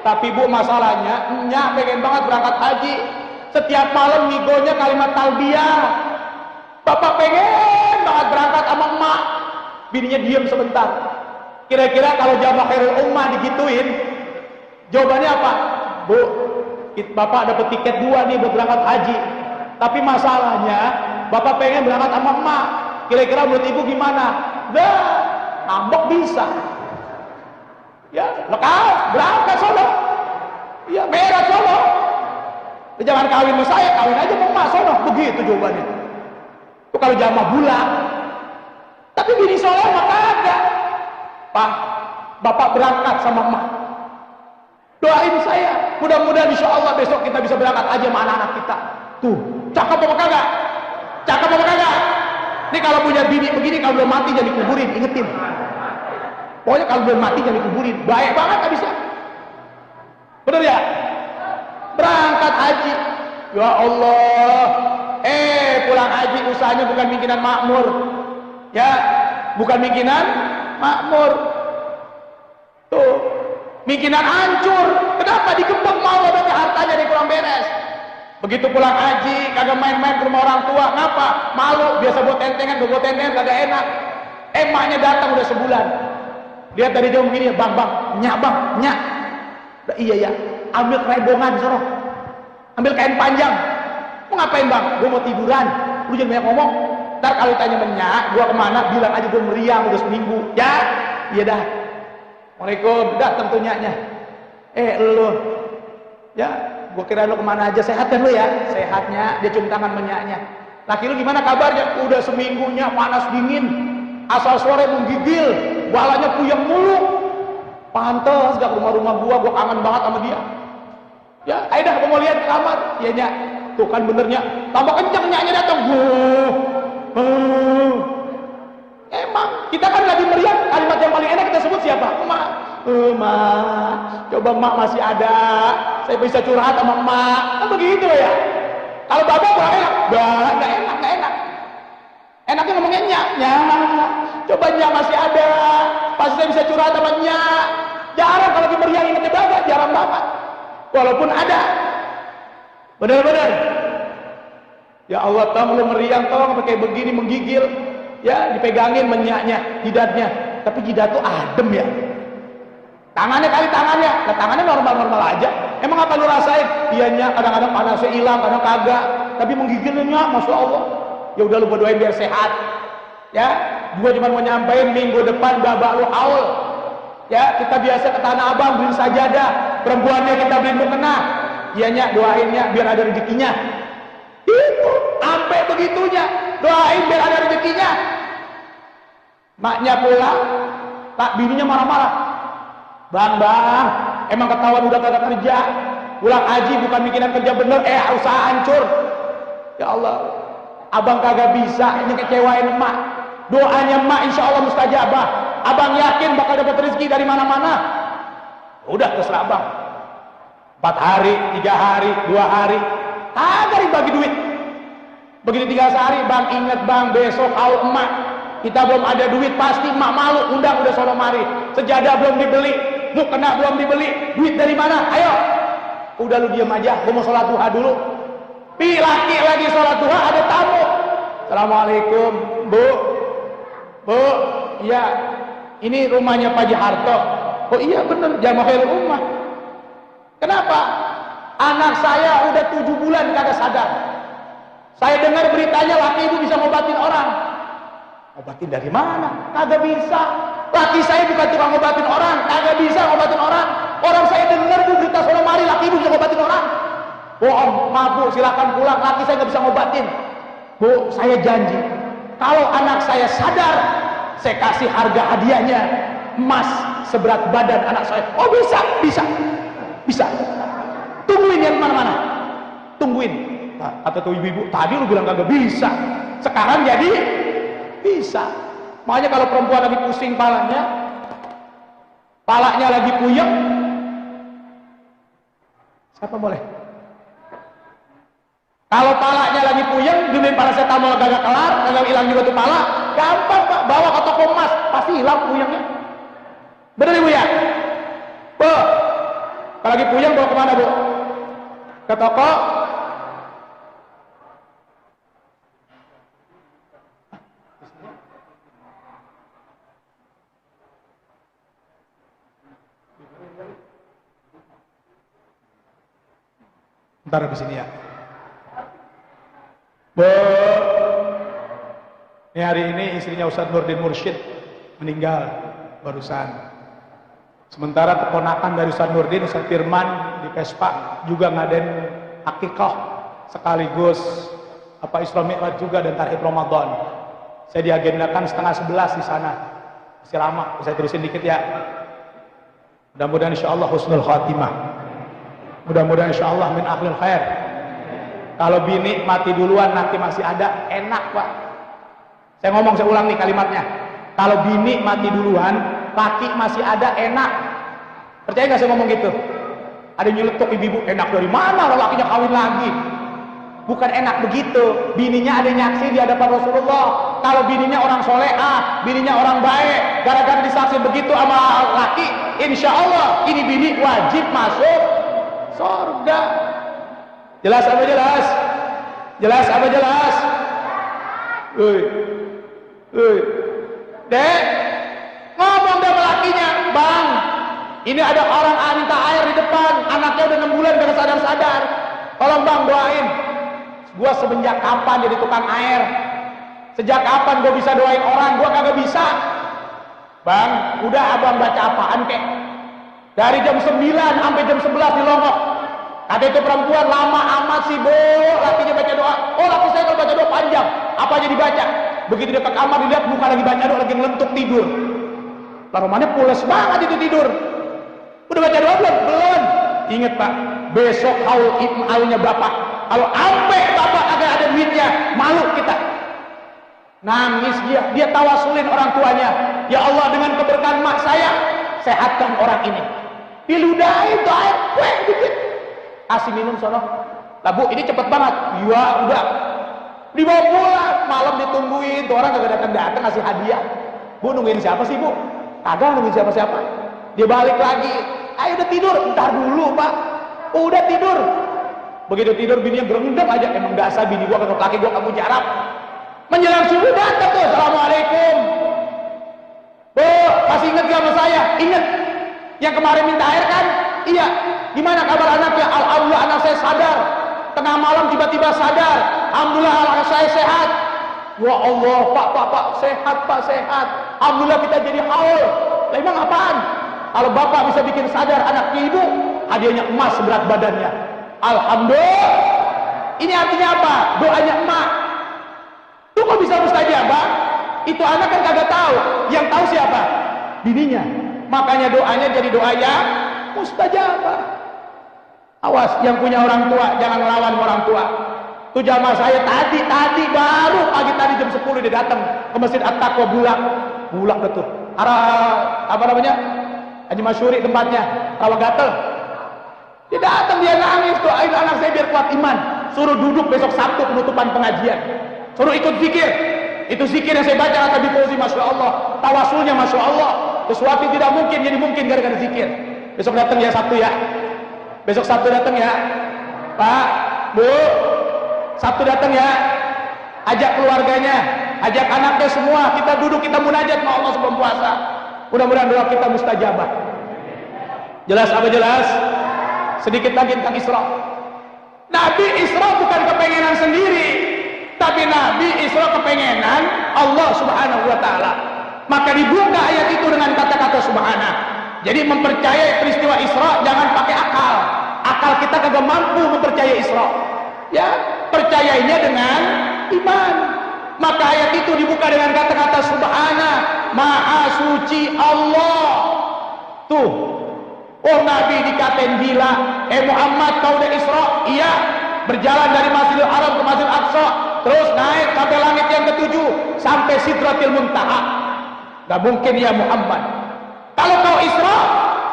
Tapi Bu, masalahnya Nya pengen banget berangkat haji. Setiap malam ngigonya kalimat talbiyah. Bapak pengen banget berangkat sama emak. Bininya diam sebentar. Kira-kira kalau jamaah khairul ummah digituin, jawabannya apa? Bu, bapak dapat tiket 2 nih buat berangkat haji. Tapi masalahnya, bapak pengen berangkat sama emak. Kira-kira menurut ibu gimana? Dah, ngambek bisa. Ya, lekas berangkat sono. Ya, beres sono. Jangan kawin sama saya, kawin aja sama emak sono. Begitu jawabannya. Itu kalau jamaah bulan. Tapi bini soleh mah kagak. Pak, bapak berangkat sama emak. Doain saya, mudah-mudahan insya Allah besok kita bisa berangkat aja sama anak-anak kita. Tuh, cakep apa kagak? Cakep apa kagak? Ini kalau punya bini begini, kalau belum mati jangan dikuburin, ingetin. Pokoknya kalau belum mati jangan dikuburin. Baik banget gak bisa. Bener ya? Berangkat haji. Ya Allah. Pulang haji usahanya bukan bikinan makmur. Ya, bukan bikinan makmur. Tuh, bikinan hancur. Kenapa digembok mau berarti hartanya di kurang beres. Begitu pulang haji, kagak main-main ke rumah orang tua, ngapa? Malu, biasa buat tentengan, kagak enak. Emaknya datang udah sebulan. Lihat dari jauh begini, bang, nyak. Iya ya, ambil kerebongan sono. Ambil kain panjang. Mau ngapain bang? Gue mau tiduran. Lu jangan banyak ngomong. Ntar kalau tanya menyak, gue kemana? Bilang aja gue meriang udah seminggu. Ya, iya dah. Waalaikumsalam, datang tuh nyaknya. Lu, ya, gue kira lu kemana aja, sehat kan lu ya? Sehatnya, dia cium tangan menyaknya. Laki lu gimana kabarnya? Udah seminggunya panas dingin, asal sore menggigil, balanya puyeng mulu. Pantes gak ke rumah-rumah gue kangen banget sama dia. Ya, ayo dah, gue mau lihat ke kamar. Iya nyak, tuh kan benernya, tambah kenceng nyaknya datang. Emang, kita kan lagi meriang, kalimat yang paling enak kita sebut siapa? Emak, coba emak masih ada, saya bisa curhat sama emak. Kan begitu ya. Kalau bapak kurang enak, gak enak. Enaknya ngomongnya nyak. Coba nyak masih ada, pasti saya bisa curhat sama nyak. Jarang kalau lagi meriang ingetnya bapak, jarang banget. Walaupun ada, bener-bener. Ya Allah, tolong lu meriang, tolong pakai begini menggigil. Ya, dipegangin menyaknya, jidatnya. Tapi jidat tuh adem ya. Tangannya normal-normal aja. Emang apa lu rasain? Iya nyak, kadang-kadang panasnya hilang, kadang kagak. Tapi menggigilnya nyak, masya Allah. Ya udah lu berdoain biar sehat. Ya, gua cuma mau nyampein minggu depan babak lu haul. Ya, kita biasa ke Tanah Abang beliin sajadah. Perempuannya kita beliin mukena. Iya nyak, doain nyak biar ada rezekinya. Itu, sampai begitunya. Doain biar ada rezekinya. Maknya pulang, tak bininya marah-marah. Bang, emang ketahuan udah kagak kerja. Pulang haji bukan bikinan kerja bener, usaha hancur. Ya Allah, abang kagak bisa ngekecewain emak. Doanya emak insya Allah mustajabah. Abang yakin bakal dapat rezeki dari mana-mana. Udah terserah abang. 4 hari, 3 hari, 2 hari, kagak dibagi duit. Begitu 3 hari, bang inget bang besok haul emak. Kita belum ada duit, pasti emak malu. Undang udah sono mari. Sejadah belum dibeli, mukena belum dibeli. Duit dari mana? Ayo. Udah lu diam aja, gua mau sholat duha dulu. Laki lagi sholat duha, ada tamu. Assalamualaikum, Bu. Iya, ini rumahnya Pak Haji Harto. Oh iya bener, jamaah khairul ummah. Kenapa? Anak saya udah 7 bulan kagak sadar. Saya dengar beritanya laki ibu bisa ngobatin orang. Ngobatin dari mana? Kagak bisa. Laki saya bukan tukang ngobatin orang, kagak bisa ngobatin orang. Orang saya dengar bu berita sono mari laki ibu bisa ngobatin orang. Bohong, maaf bu, silakan pulang. Laki saya nggak bisa ngobatin. Bu, saya janji, kalau anak saya sadar, saya kasih harga hadiahnya emas seberat badan anak saya. Oh bisa. Tungguin yang mana-mana. Tungguin. Kata tuh ibu-ibu, tadi lu bilang kagak bisa. Sekarang jadi bisa. Makanya kalau perempuan lagi pusing palanya lagi puyeng, siapa boleh? Kalau palanya lagi puyeng, dibeliin paracetamol kagak kelar, kagak hilang juga tuh pala, gampang Pak, bawa ke toko emas, pasti hilang puyengnya. Bener ibu ya? Bu, kalau lagi puyeng bawa kemana bu? Ke toko. Sebentar di sini ya. Bu, ini hari ini istrinya Ustadz Nurdin Mursyid meninggal barusan. Sementara keponakan dari Ustadz Nurdin, Ustadz Firman di Vespa juga ngadain akikah sekaligus Isra Mi'raj juga dan Tarhib Ramadan. Saya diagendakan 10:30 di sana. Masih lama, saya terusin dikit ya. Mudah-mudahan insyaallah husnul khatimah. Mudah-mudahan insyaallah min ahlil khair. Kalau bini mati duluan nanti masih ada, enak Pak. Saya ulang nih kalimatnya. Kalau bini mati duluan, laki masih ada, enak. Percaya gak saya ngomong gitu? Ada nyeletuk ibu-ibu, enak dari mana orang lakinya kawin lagi? Bukan enak begitu. Bininya ada nyaksi di hadapan Rasulullah. Kalau bininya orang solehah, bininya orang baik, gara-gara disaksi begitu sama laki, insya Allah ini bini wajib masuk surga. Jelas apa jelas? Jelas apa jelas? Dek, ngomong sama lakinya, Bang, ini ada orang minta air di depan, anaknya udah 6 bulan gak sadar-sadar. Tolong Bang doain. Gua semenjak kapan jadi tukang air? Sejak kapan gua bisa doain orang? Gua kagak bisa. Bang, udah abang baca apaan kek? Dari jam 9 sampai jam 11 di Lombok. Kata itu perempuan lama amat sih, Bu. Lakinya baca doa. Oh, laki saya kalau baca doa panjang. Apa aja dibaca? Begitu dia ke kamar dilihat bukan lagi baca doa, lagi ngelentuk tidur. Lah rumahnya pules banget itu tidur. Udah baca doa belum? Belum. Ingat Pak, besok haul ibnalnya Bapak. Kalau sampai Bapak agak ada duitnya, malu kita. Nangis dia tawasulin orang tuanya. Ya Allah, dengan keberkahan mak saya, sehatkan orang ini. Diludahin tuh air, dikit. Kasih minum sono. Lah Bu, ini cepet banget. Ya udah. Dibawa pulang, malam ditungguin. Tuh orang kagak datang ngasih hadiah. Bu, nungguin siapa sih Bu? Kagak nungguin siapa-siapa. Dia balik lagi. Ayo udah tidur. Entar dulu Pak. Udah tidur. Begitu tidur bininya gerendam aja. Emang dasar bini gua kagak laki gua kamu jarap. Menjelang subuh datang tuh. Assalamualaikum. Bu, masih inget gak sama saya? Inget. Yang kemarin minta air kan? Iya. Gimana kabar anaknya? Alhamdulillah anak saya sadar. Tengah malam tiba-tiba sadar. Alhamdulillah anak saya sehat. Ya Allah, Pak, sehat Pak, sehat. Alhamdulillah kita jadi haul. Lah emang apaan? Kalau Bapak bisa bikin sadar anak ibu, hadiahnya emas seberat badannya. Alhamdulillah. Ini artinya apa? Doanya emak. Itu kok bisa mustajabah? Itu anak kan kagak tahu. Yang tahu siapa? Bininya. Makanya doanya jadi doa yang mustajabah. Awas, yang punya orang tua jangan melawan orang tua. Tuh jamaah saya tadi baru pagi tadi jam 10 dia datang ke Masjid At-Taqwa Bulak betul. Arah apa namanya? Haji Masyuri tempatnya, Rawa Gatel. Dia datang, dia nangis, doain anak saya biar kuat iman. Suruh duduk besok Sabtu penutupan pengajian. Suruh ikut zikir. Itu zikir yang saya baca kata Bipozi, Masya Allah. Tawasulnya Masya Allah. Sesuatu tidak mungkin jadi mungkin gara-gara zikir. Besok datang ya Sabtu ya. Besok Sabtu datang ya. Pak, Bu, Sabtu datang ya. Ajak keluarganya, ajak anaknya semua. Kita duduk, kita munajat sama Allah sebelum puasa. Mudah-mudahan doa kita mustajabah. Jelas apa jelas? Sedikit lagi tentang Isra. Nabi Isra bukan kepengenan sendiri, tapi Nabi Isra kepengenan Allah Subhanahu wa Ta'ala. Maka dibuka ayat itu dengan kata-kata Subhana. Jadi mempercayai peristiwa Isra jangan pakai akal. Akal kita kagak mampu mempercayai Isra. Ya, percayainya dengan iman. Maka ayat itu dibuka dengan kata-kata Subhana, Maha suci Allah. Tuh, oh Nabi dikatain gila. Muhammad kau udah Isra? Iya. Berjalan dari Masjidil Haram ke Masjidil Aqsa, terus naik sampai langit yang ke-7, sampai Sidratil Muntaha. Gak mungkin ya Muhammad. Kalau kau Isra,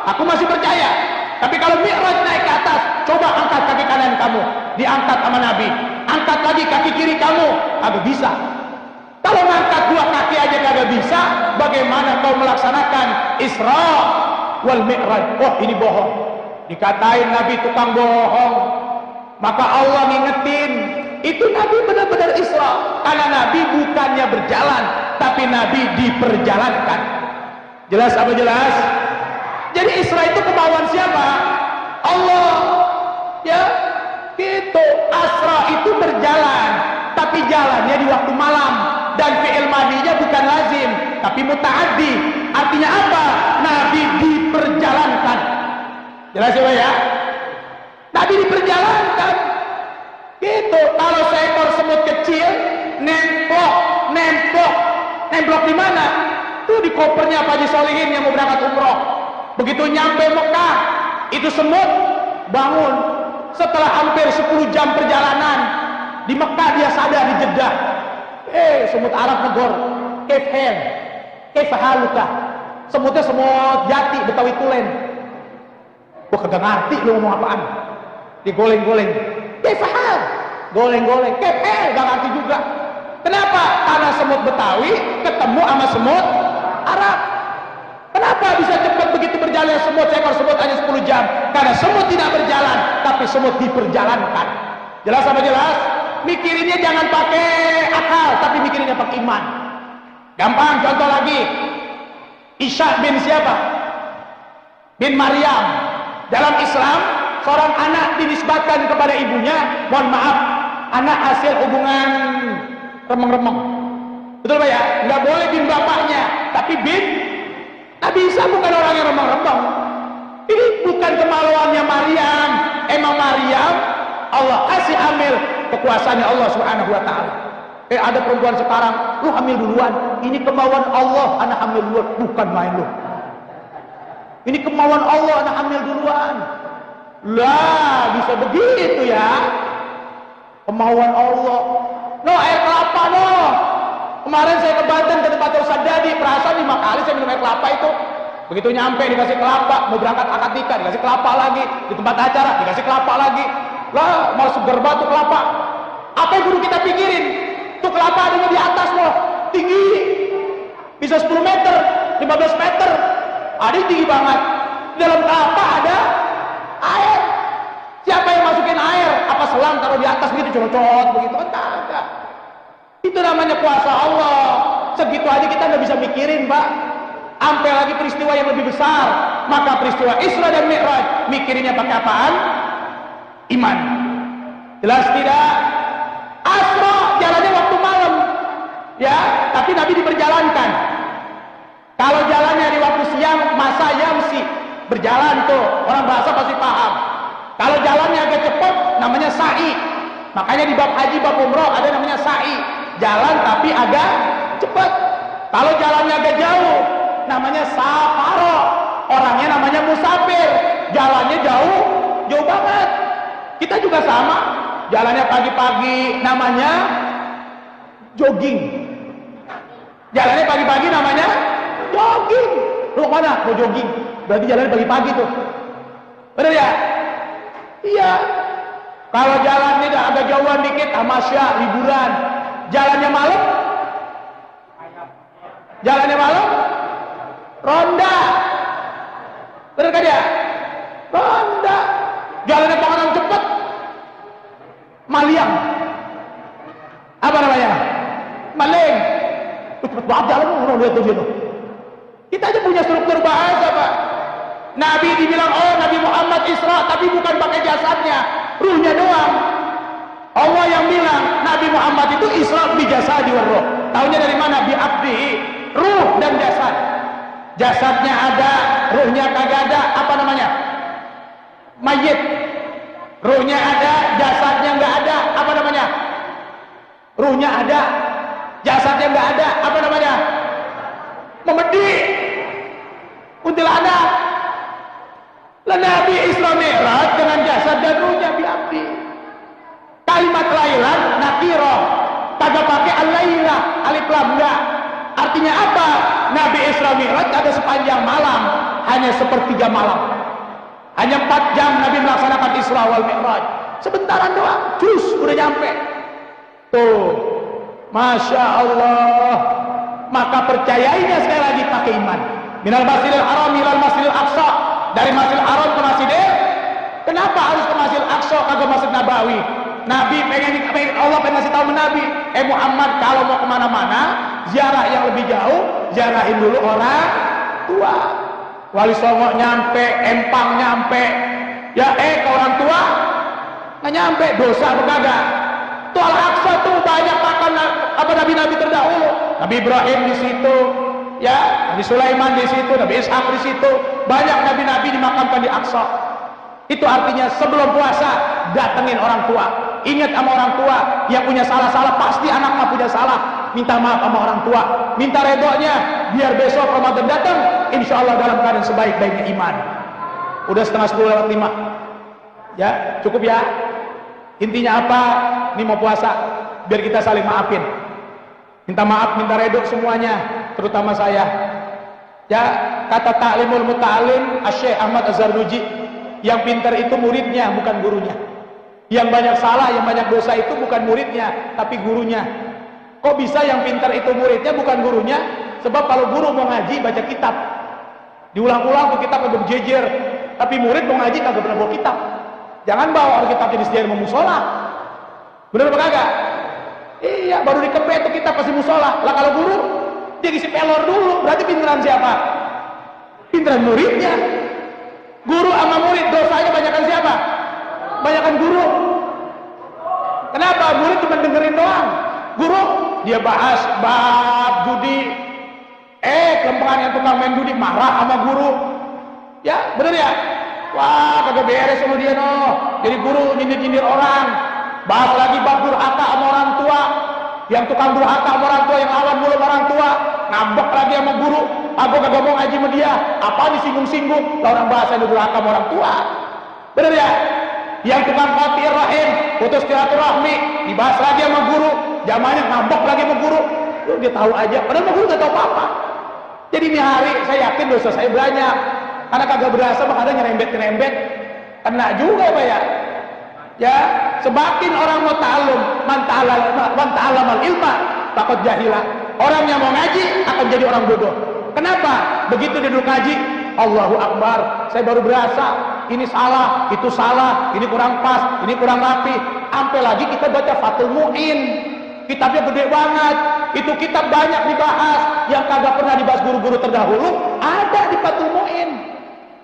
aku masih percaya. Tapi kalau Mi'raj naik ke atas, coba angkat kaki kanan kamu, diangkat sama Nabi. Angkat lagi kaki kiri kamu, agak bisa. Kalau ngangkat 2 kaki aja kagak bisa, bagaimana kau melaksanakan Isra wal Mi'raj? Oh, ini bohong. Dikatain Nabi tukang bohong. Maka Allah ngingetin, itu Nabi benar-benar Isra. Karena Nabi bukannya berjalan, tapi Nabi diperjalankan. Jelas apa jelas? Jadi Isra itu kemauan siapa? Allah. Ya, Gitu. Asra itu berjalan, tapi jalannya di waktu malam, dan fi'il madinya bukan lazim tapi muta'addi. Artinya apa? Nabi diperjalankan. Jelas ya? Nabi diperjalankan. Gitu. Kalau seekor semut kecil nemplok di mana? Tuh di kopernya Pak Haji Solihin yang mau berangkat umroh. Begitu nyampe Mekah, itu semut bangun. Setelah hampir 10 jam perjalanan di Mekah, dia sadar di Jeddah. Semut Arab negor, haluka. Semutnya semut jati Betawi Tulen. Gua kagak ngerti lu ngomong apaan. Digoleng-goleng. Kefahal, goleng-goleng. Kefel, gak ngerti juga. Kenapa? Karena semut Betawi ketemu sama semut Arab. Kenapa bisa cepat begitu berjalan semut? Seekor semut hanya 10 jam. Karena semut tidak berjalan, tapi semut diperjalankan. Jelas apa jelas? Mikirinnya jangan pakai akal, tapi mikirinnya pakai iman. Gampang, contoh lagi. Isa bin siapa? Bin Maryam. Dalam Islam, seorang anak dinisbatkan kepada ibunya, mohon maaf, anak hasil hubungan remeng-remeng. Betul Pak ya? Nggak boleh bin bapaknya, tapi bin Nabi Isa bukan orang yang remeng-remeng. Ini bukan kemaluannya Maryam. Emang Maryam Allah kasih hamil, kekuasaannya Allah Subhanahu wa taala. Ada perempuan sekarang, lu hamil duluan. Ini kemauan Allah, anak hamil duluan, bukan main lu. Ini kemauan Allah, anak hamil duluan. Lah, bisa begitu ya? Kemauan Allah. No, air kelapa no. Kemarin saya ke Banten ke tempat Ustaz Dadi, perasaan 5 kali saya minum air kelapa itu. Begitu nyampe dikasih kelapa, mau berangkat akad nikah dikasih kelapa lagi, di tempat acara dikasih kelapa lagi. Lah, mau seger batu kelapa. Apa yang guru kita pikirin? Tuh kelapa adanya di atas loh, tinggi. Bisa 10 meter, 15 meter. Ada yang tinggi banget. Di dalam kelapa ada air. Siapa yang masukin air? Apa selang taruh di atas gitu, corot begitu kan kagak. Itu namanya kuasa Allah. Segitu aja kita nggak bisa mikirin, Pak. Sampai lagi peristiwa yang lebih besar. Maka peristiwa Isra dan Mi'raj, mikirinnya pakai apaan? Iman. Jelas tidak? Asra jalannya waktu malam, ya. Tapi Nabi diperjalankan. Kalau jalannya di waktu siang, masa yamsi, berjalan tuh. Orang bahasa pasti paham. Kalau jalannya agak cepat, namanya sa'i. Makanya di bab haji, bab umroh ada namanya sa'i. Jalan tapi agak cepat. Kalau jalannya agak jauh, namanya safaro. Orangnya namanya musafir. Jalannya jauh banget. Kita juga sama. Jalannya pagi-pagi, namanya jogging. Jalannya pagi-pagi namanya jogging. Lu mana? Mau jogging. Berarti jalannya pagi-pagi tuh. Bener ya? Iya. Kalau jalannya agak jauhan dikit, tamasya, liburan. Jalannya malam? Jalannya malam? Ronda. Bener kan ya? Ronda. Jalannya pengen cepet, maliang. Apa namanya? Maling. Cepet banget jalan, lihat tuh dia tuh. Kita aja punya struktur bahasa, Pak. Nabi dibilang, oh Nabi Muhammad Isra, tapi bukan pakai jasadnya, ruhnya doang. Allah yang bilang Nabi Muhammad itu Isra bi jasadi wa ruh. Taunya dari mana? Bi abdihi, ruh dan jasad. Jasadnya ada, ruhnya kagak ada. Apa namanya? Mayit. Ruhnya ada, jasadnya nggak ada. Apa namanya? Ruhnya ada, jasadnya nggak ada. Apa namanya? Memedi. Kuntilanak. Lah Nabi Isra Mi'raj dengan jasad dan ruhnya biabdi. Kalimat lailan nakirah, kagak pakai al-lailah, alif lam enggak. Artinya apa? Nabi Isra Mi'raj ada sepanjang malam, hanya sepertiga malam. Hanya 4 jam Nabi melaksanakan Isra wal Mi'raj. Sebentaran doang, terus udah nyampe. Tuh, Masya Allah. Maka percayainya sekali lagi pakai iman. Minal Masjidil Haram ilal Masjidil Aqsa. Dari Masjidil Haram ke Masjidil. Kenapa harus ke Masjidil Aqsa kagak Masjid Nabawi? Nabi pengen Allah pengen ngasih tahu Nabi, Muhammad kalau mau kemana-mana, ziarah yang lebih jauh, ziarahin dulu orang tua. Wali Songo nyampe, Empang nyampe, ya ke orang tua, Nggak nyampe, dosa apa kagak? Tuh Al-Aqsa tuh banyak makan apa nabi-nabi terdahulu. Nabi Ibrahim di situ, ya, Nabi Sulaiman di situ, Nabi Ishak di situ. Banyak nabi-nabi dimakamkan di Aqsa. Itu artinya sebelum puasa datengin orang tua. Ingat sama orang tua, yang punya salah-salah pasti anaknya punya salah. Minta maaf sama orang tua, minta redonya, biar besok Ramadan datang, insya Allah dalam keadaan sebaik-baiknya iman. Udah 9:30 ya, cukup ya. Intinya apa? Ini mau puasa, biar kita saling maafin. Minta maaf, minta redo semuanya, terutama saya. Ya, kata Ta'limul Muta'alim Asy-Syaikh Ahmad Az-Zarnuji, yang pintar itu muridnya, bukan gurunya. Yang banyak salah, yang banyak dosa itu bukan muridnya, tapi gurunya. Kok bisa yang pintar itu muridnya, bukan gurunya? Sebab kalau guru mau ngaji, baca kitab. Diulang-ulang tuh kitab udah berjejer. Tapi murid mau ngaji kagak pernah bawa kitab. Jangan bawa kitab jadi disediain mau musola. Bener apa kagak? Iya, baru dikepet tuh kitab pasti musola. Lah kalau guru, dia ngisi pelor dulu. Berarti pinteran siapa? Pinteran muridnya. Guru sama murid dosanya banyakan siapa? Banyakan guru. Kenapa? Murid cuma dengerin doang. Guru dia bahas bab judi. Kelempengan yang tukang main judi marah sama guru. Ya, bener ya? Wah, kagak beres sama dia no. Jadi guru nyindir-nyindir orang. Bahas lagi bab durhaka sama orang tua. Yang tukang durhaka sama orang tua, yang lawan mulu sama orang tua. Ngambek lagi sama guru. Aku kagak mau ngaji sama dia. Apa disinggung-singgung? Lah orang bahasa durhaka sama orang tua. Bener ya? Yang tukang qatir rahim, putus silaturahmi, dibahas lagi sama guru. Zamannya ngambek lagi sama guru. Lu dia tahu aja, padahal sama guru gak tahu apa-apa. Jadi ini hari saya yakin dosa saya banyak. Karena kagak berasa makanya nyerembet-nyerembet. Kena juga Pak ya. Ya, semakin orang mau ta'allum, man ta'allamal ilma takut jahilah. Orang yang mau ngaji akan jadi orang bodoh. Kenapa? Begitu dia duduk ngaji, Allahu Akbar, saya baru berasa ini salah, itu salah, ini kurang pas, ini kurang rapi. Sampai lagi kita baca Fathul Mu'in, kitabnya gede banget. Itu kitab banyak dibahas, yang kagak pernah dibahas guru-guru terdahulu ada di Fathul Mu'in.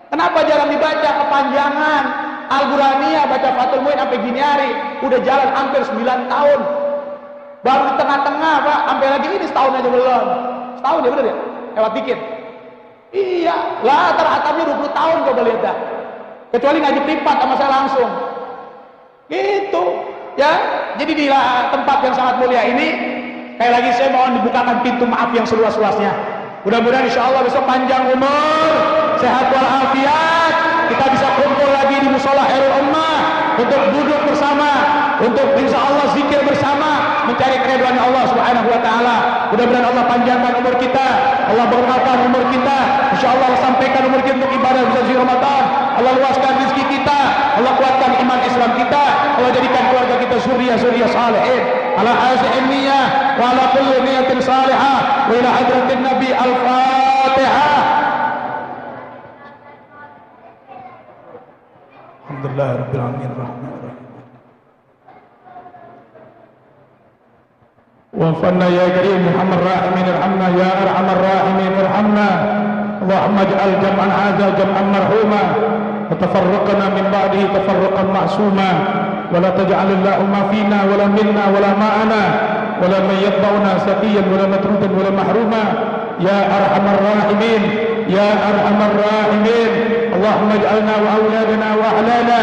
Kenapa jarang dibaca? Kepanjangan. Al-Quraniyah baca Fathul Mu'in sampai gini hari, udah jalan hampir 9 tahun. Baru di tengah-tengah Pak, sampai lagi ini setahun aja belum. Setahun ya bener ya? Lewat dikit. Iya, lah terhatamnya 20 tahun coba lihat dah. Kecuali ngaji privat sama saya langsung. Gitu, ya. Jadi di tempat yang sangat mulia ini, sekali lagi saya mohon dibukakan pintu maaf yang seluas-luasnya. Mudah-mudahan insya Allah besok panjang umur, sehat walafiat, kita bisa kumpul lagi di Musola Khairul Ummah untuk duduk bersama, untuk insya Allah zikir bersama, mencari keridhaan Allah Subhanahu Wa Taala. Mudah-mudahan Allah panjangkan umur kita, Allah berkahkan umur kita, insya Allah sampaikan umur kita untuk ibadah bulan Ramadan. Allah luaskan rezeki kita, Allah kuatkan iman Islam kita, Allah jadikan keluarga kita surya-surya salihin. Ala azim niyah wa ala kulli niyatin salihah wa ila hadratin Nabi Al-Fatihah. Alhamdulillah Rabbil Alamin Rahmanir Rahim. وانفعنا يا كريم ارحم الراحمين ارحمنا يا ارحم الراحمين ارحمنا اللهم اجعل جمعا هذا جمعا مرحوما وتفرقنا من بعده تفرقا معصوما ولا تجعل اللهم فينا ولا منا ولا معنا ولا من يتبعنا سقيا ولا مترودا ولا محروما يا ارحم الراحمين يا ارحم الراحمين اللهم اجعلنا واولادنا واحلالنا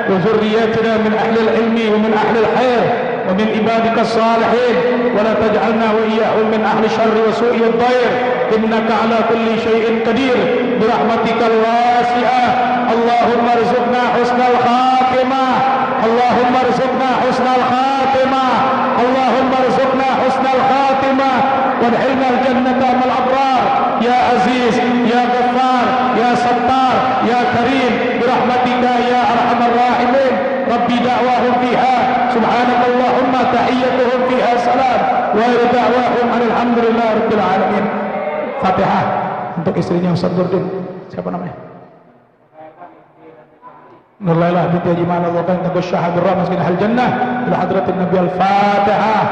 وذرياتنا من اهل العلم ومن اهل الخير ومن عبادك الصالحين ولا تجعلنا وإياهم من أهل الشر وسوء الضير إنك على كل شيء قدير برحمتك الواسعة اللهم ارزقنا حسن الخاتمة اللهم ارزقنا حسن الخاتمة اللهم ارزقنا حسن الخاتمة وادخلنا الجنة مع الأبرار يا عزيز يا غفار يا ستار يا كريم برحمتك يا أرحم الراحمين ربي دعواهم فيها سبحانك اللهم تحيتهم فيها سلام wa da'wahum alhamdulillah rabbil alamin. Fatihah untuk istrinya Ustaz Nurdin. Siapa namanya? Nurlailah binti Haji Ma'al Allah bin Tabash Syahad Ar-Rahman Masjid Al-Jannah ila hadratin Nabi Al-Fatihah.